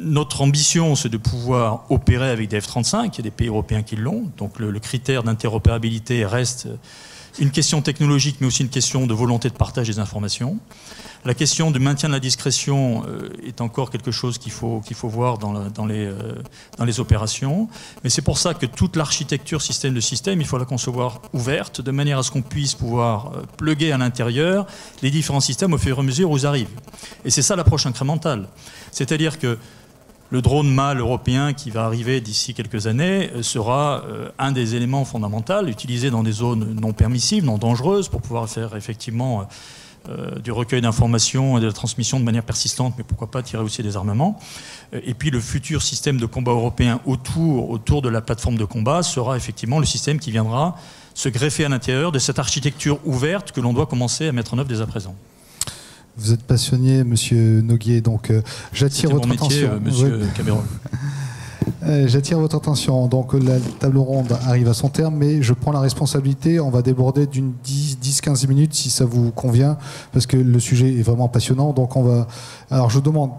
[SPEAKER 6] notre ambition, c'est de pouvoir opérer avec des F-35. Il y a des pays européens qui l'ont. Donc le critère d'interopérabilité reste une question technologique, mais aussi une question de volonté de partage des informations. La question du maintien de la discrétion est encore quelque chose qu'il faut voir dans les opérations. Mais c'est pour ça que toute l'architecture système de système, il faut la concevoir ouverte, de manière à ce qu'on puisse pouvoir plugger à l'intérieur les différents systèmes au fur et à mesure où ils arrivent. Et c'est ça l'approche incrémentale. C'est-à-dire que le drone mâle européen qui va arriver d'ici quelques années sera un des éléments fondamentaux utilisés dans des zones non permissives, non dangereuses, pour pouvoir faire effectivement du recueil d'informations et de la transmission de manière persistante, mais pourquoi pas tirer aussi des armements. Et puis le futur système de combat européen autour de la plateforme de combat sera effectivement le système qui viendra se greffer à l'intérieur de cette architecture ouverte que l'on doit commencer à mettre en œuvre dès à présent.
[SPEAKER 1] Vous êtes passionné, Monsieur Noguier, donc j'attire votre attention.
[SPEAKER 6] Monsieur Cameron.
[SPEAKER 1] J'attire votre attention. Donc la table ronde arrive à son terme, mais je prends la responsabilité. On va déborder d'une 10-15 minutes si ça vous convient, parce que le sujet est vraiment passionnant. Donc on va. Alors je vous demande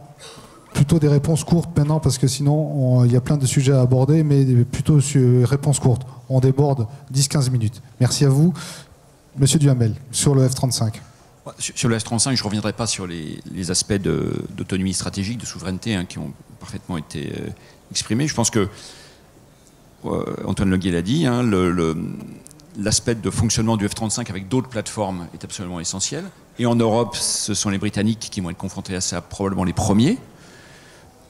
[SPEAKER 1] plutôt des réponses courtes maintenant, parce que sinon il y a plein de sujets à aborder, mais plutôt sur réponses courtes. On déborde 10-15 minutes. Merci à vous, Monsieur Duhamel, sur le F-35.
[SPEAKER 5] Sur le F-35, je ne reviendrai pas sur les aspects d'autonomie stratégique, de souveraineté qui ont parfaitement été exprimés. Je pense que Antoine Leguet l'a dit, l'aspect de fonctionnement du F-35 avec d'autres plateformes est absolument essentiel. Et en Europe, ce sont les Britanniques qui vont être confrontés à ça, probablement les premiers.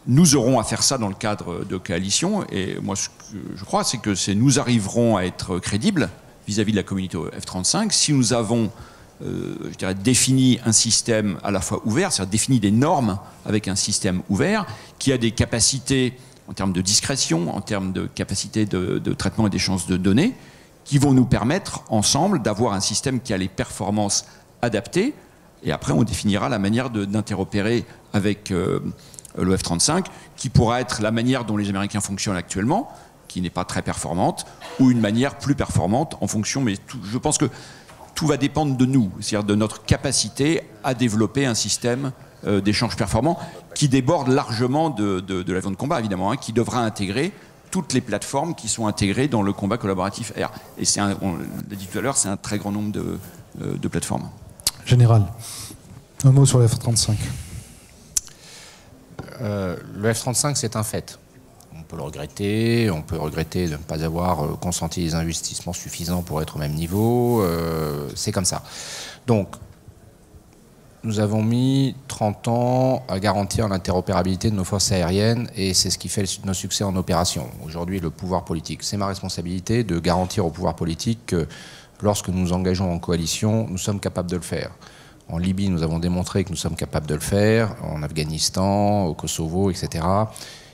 [SPEAKER 5] nous aurons à faire ça dans le cadre de coalition. Et moi, ce que je crois, c'est que nous arriverons à être crédibles vis-à-vis de la communauté F-35 si nous avons, je dirais, défini un système à la fois ouvert, c'est-à-dire défini des normes avec un système ouvert qui a des capacités en termes de discrétion, en termes de capacité de traitement et d'échange de données, qui vont nous permettre ensemble d'avoir un système qui a les performances adaptées. Et après, on définira la manière d'interopérer avec le F-35, qui pourra être la manière dont les Américains fonctionnent actuellement, qui n'est pas très performante, ou une manière plus performante en fonction. Mais je pense que tout va dépendre de nous, c'est-à-dire de notre capacité à développer un système d'échange performant qui déborde largement de l'avion de combat, évidemment, qui devra intégrer toutes les plateformes qui sont intégrées dans le combat collaboratif air. Et on l'a dit tout à l'heure, c'est un très grand nombre de plateformes.
[SPEAKER 1] Général, un mot sur le F-35.
[SPEAKER 3] Le F-35, c'est un fait. On peut le regretter, on peut regretter de ne pas avoir consenti les investissements suffisants pour être au même niveau. C'est comme ça. Donc, nous avons mis 30 ans à garantir l'interopérabilité de nos forces aériennes et c'est ce qui fait nos succès en opération. Aujourd'hui, le pouvoir politique, c'est ma responsabilité de garantir au pouvoir politique que lorsque nous nous engageons en coalition, nous sommes capables de le faire. En Libye, nous avons démontré que nous sommes capables de le faire, en Afghanistan, au Kosovo, etc.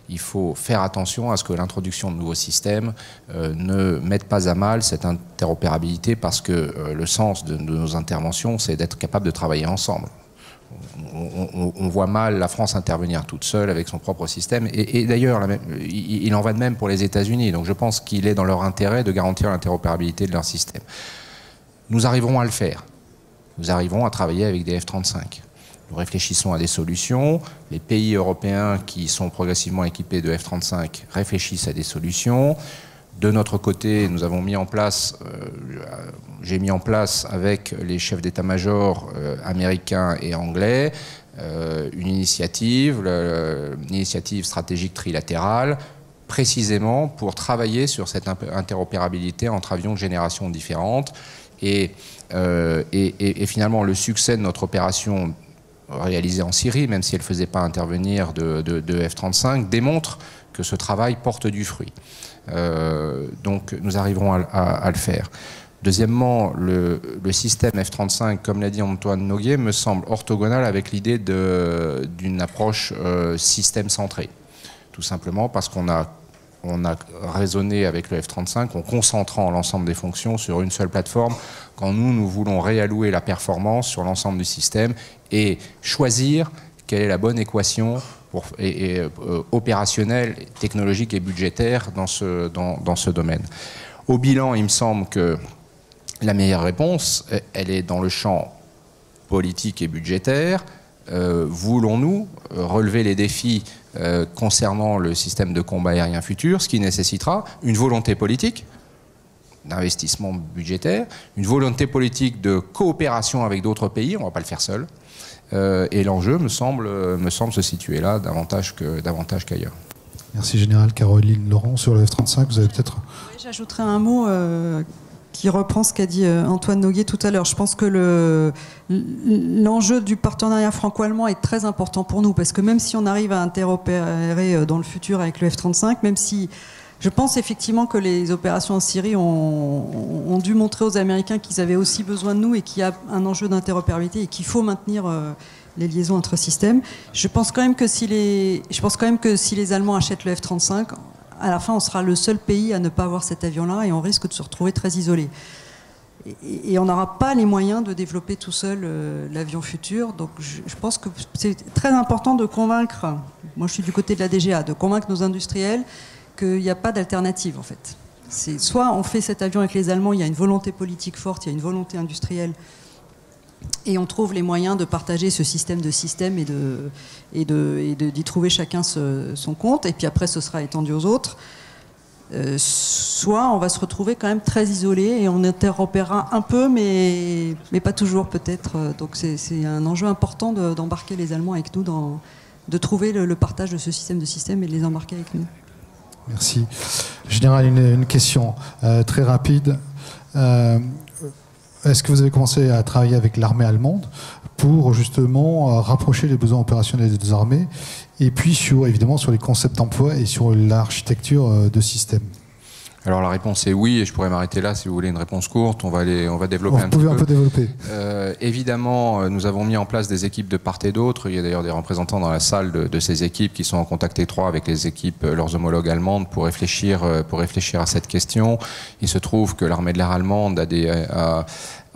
[SPEAKER 3] Il faut faire attention à ce que l'introduction de nouveaux systèmes ne mette pas à mal cette interopérabilité parce que le sens de nos interventions, c'est d'être capable de travailler ensemble. On voit mal la France intervenir toute seule avec son propre système. Et d'ailleurs, il en va de même pour les États-Unis. Donc je pense qu'il est dans leur intérêt de garantir l'interopérabilité de leur système. Nous arriverons à le faire. Nous arriverons à travailler avec des F-35. Nous réfléchissons à des solutions. Les pays européens qui sont progressivement équipés de F-35 réfléchissent à des solutions. De notre côté, nous avons mis en place, j'ai mis en place avec les chefs d'état-major américains et anglais une initiative stratégique trilatérale, précisément pour travailler sur cette interopérabilité entre avions de générations différentes. Et finalement, le succès de notre opération réalisée en Syrie, même si elle ne faisait pas intervenir de F-35, démontre que ce travail porte du fruit. Donc nous arriverons à le faire. Deuxièmement, le système F-35, comme l'a dit Antoine Noguier, me semble orthogonal avec l'idée d'une approche système centré. Tout simplement parce qu'on a raisonné avec le F-35 en concentrant l'ensemble des fonctions sur une seule plateforme, quand nous voulons réallouer la performance sur l'ensemble du système et choisir quelle est la bonne équation opérationnelle, technologique et budgétaire dans ce domaine. Au bilan, il me semble que la meilleure réponse, elle est dans le champ politique et budgétaire. Voulons-nous relever les défis concernant le système de combat aérien futur, ce qui nécessitera une volonté politique d'investissement budgétaire, une volonté politique de coopération avec d'autres pays, on ne va pas le faire seul, et l'enjeu me semble se situer là davantage qu'ailleurs.
[SPEAKER 1] Merci Général. Caroline Laurent, sur le F-35, vous avez peut-être...
[SPEAKER 4] Oui, j'ajouterai un mot qui reprend ce qu'a dit Antoine Noguier tout à l'heure. Je pense que l'enjeu du partenariat franco-allemand est très important pour nous, parce que même si on arrive à interopérer dans le futur avec le F-35, même si je pense effectivement que les opérations en Syrie ont dû montrer aux Américains qu'ils avaient aussi besoin de nous et qu'il y a un enjeu d'interopérabilité et qu'il faut maintenir les liaisons entre systèmes. Je pense quand même que si les Allemands achètent le F-35, à la fin, on sera le seul pays à ne pas avoir cet avion-là et on risque de se retrouver très isolé. Et on n'aura pas les moyens de développer tout seul l'avion futur. Donc je pense que c'est très important de convaincre, moi je suis du côté de la DGA, de convaincre nos industriels qu'il n'y a pas d'alternative en fait. C'est soit on fait cet avion avec les Allemands, il y a une volonté politique forte, il y a une volonté industrielle, et on trouve les moyens de partager ce système de systèmes et d'y trouver chacun son compte, et puis après ce sera étendu aux autres. Soit on va se retrouver quand même très isolé et on interopérera un peu, mais pas toujours peut-être. Donc c'est un enjeu important d'embarquer les Allemands avec nous, de trouver le partage de ce système de systèmes et de les embarquer avec nous.
[SPEAKER 1] Merci. Général, une question très rapide. est-ce que vous avez commencé à travailler avec l'armée allemande pour justement rapprocher les besoins opérationnels des deux armées, et puis évidemment sur les concepts d'emploi et sur l'architecture de système?
[SPEAKER 3] Alors la réponse est oui, et je pourrais m'arrêter là si vous voulez une réponse courte. On va développer un petit peu.
[SPEAKER 1] Vous pouvez un peu développer.
[SPEAKER 3] Évidemment, nous avons mis en place des équipes de part et d'autre. Il y a d'ailleurs des représentants dans la salle de ces équipes qui sont en contact étroit avec les équipes, leurs homologues allemandes, pour réfléchir à cette question. Il se trouve que l'armée de l'air allemande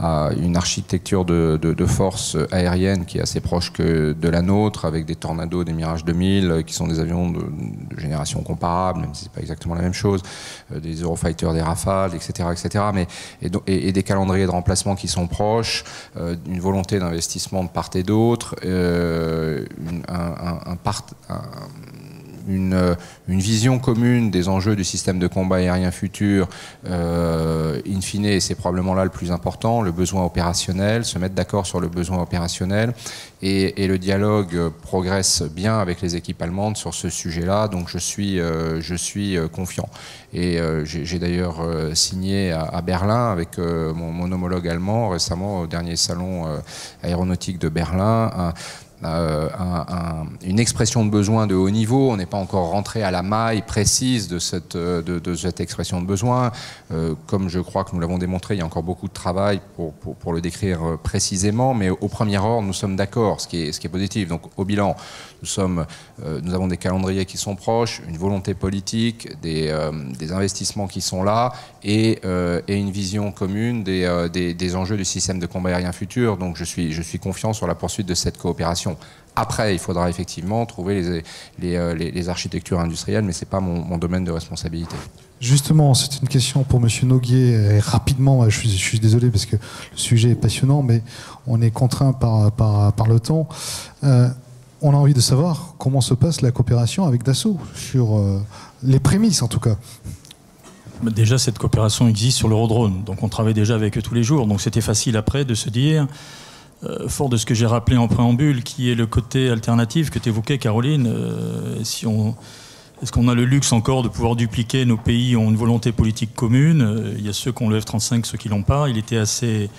[SPEAKER 3] a une architecture de force aérienne qui est assez proche que de la nôtre, avec des Tornado, des Mirage 2000, qui sont des avions de génération comparable, même si c'est pas exactement la même chose, des Eurofighter, des Rafales, etc., et des calendriers de remplacement qui sont proches, une volonté d'investissement de part et d'autre, une vision commune des enjeux du système de combat aérien futur, in fine, et c'est probablement là le plus important, le besoin opérationnel, se mettre d'accord sur le besoin opérationnel, et le dialogue progresse bien avec les équipes allemandes sur ce sujet-là, donc je suis confiant. Et j'ai d'ailleurs signé à Berlin avec mon homologue allemand récemment au dernier salon aéronautique de Berlin, une expression de besoin de haut niveau. On n'est pas encore rentré à la maille précise de cette expression de besoin. Comme je crois que nous l'avons démontré, il y a encore beaucoup de travail pour le décrire précisément, mais au premier ordre, nous sommes d'accord, ce qui est positif. Donc au bilan, nous avons des calendriers qui sont proches, une volonté politique, des investissements qui sont là, et une vision commune des enjeux du système de combat aérien futur. Donc je suis confiant sur la poursuite de cette coopération. Après, il faudra effectivement trouver les architectures industrielles, mais ce n'est pas mon domaine de responsabilité.
[SPEAKER 1] Justement, c'est une question pour M. Noguier. Et rapidement, je suis désolé parce que le sujet est passionnant, mais on est contraint par le temps. On a envie de savoir comment se passe la coopération avec Dassault, sur les prémices en tout cas.
[SPEAKER 6] Déjà, cette coopération existe sur l'Eurodrone, donc on travaille déjà avec eux tous les jours. Donc c'était facile après de se dire, fort de ce que j'ai rappelé en préambule, qui est le côté alternatif que tu évoquais, Caroline, est-ce qu'on a le luxe encore de pouvoir dupliquer? Nos pays ont une volonté politique commune. Il y a ceux qui ont le F-35, ceux qui ne l'ont pas. Il était assez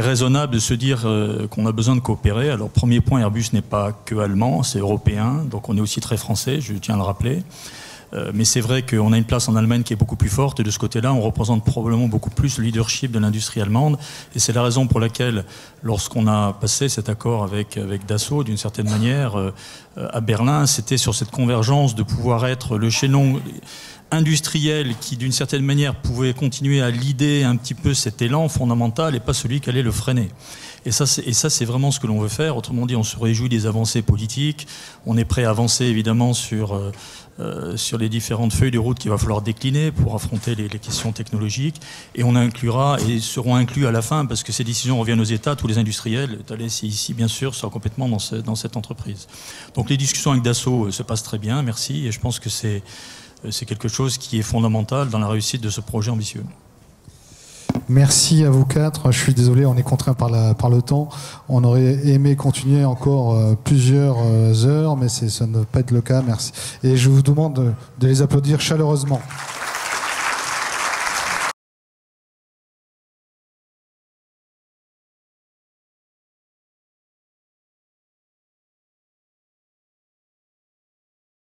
[SPEAKER 6] raisonnable de se dire qu'on a besoin de coopérer. Alors, premier point, Airbus n'est pas que allemand, c'est européen, donc on est aussi très français, je tiens à le rappeler. Mais c'est vrai qu'on a une place en Allemagne qui est beaucoup plus forte, et de ce côté-là, on représente probablement beaucoup plus le leadership de l'industrie allemande. Et c'est la raison pour laquelle, lorsqu'on a passé cet accord avec Dassault, d'une certaine manière, à Berlin, c'était sur cette convergence de pouvoir être le chaînon industriel qui, d'une certaine manière, pouvait continuer à leader un petit peu cet élan fondamental et pas celui qui allait le freiner. Et ça, c'est vraiment ce que l'on veut faire. Autrement dit, on se réjouit des avancées politiques. On est prêt à avancer, évidemment, sur les différentes feuilles de route qu'il va falloir décliner pour affronter les questions technologiques. Et on inclura, et seront inclus à la fin, parce que ces décisions reviennent aux États, tous les industriels, Thales ici, bien sûr, sont complètement dans cette entreprise. Donc les discussions avec Dassault se passent très bien, merci. Et je pense que c'est quelque chose qui est fondamental dans la réussite de ce projet ambitieux.
[SPEAKER 1] Merci à vous quatre. Je suis désolé, on est contraint par le temps. On aurait aimé continuer encore plusieurs heures, mais ça ne va pas être le cas. Merci. Et je vous demande de les applaudir chaleureusement.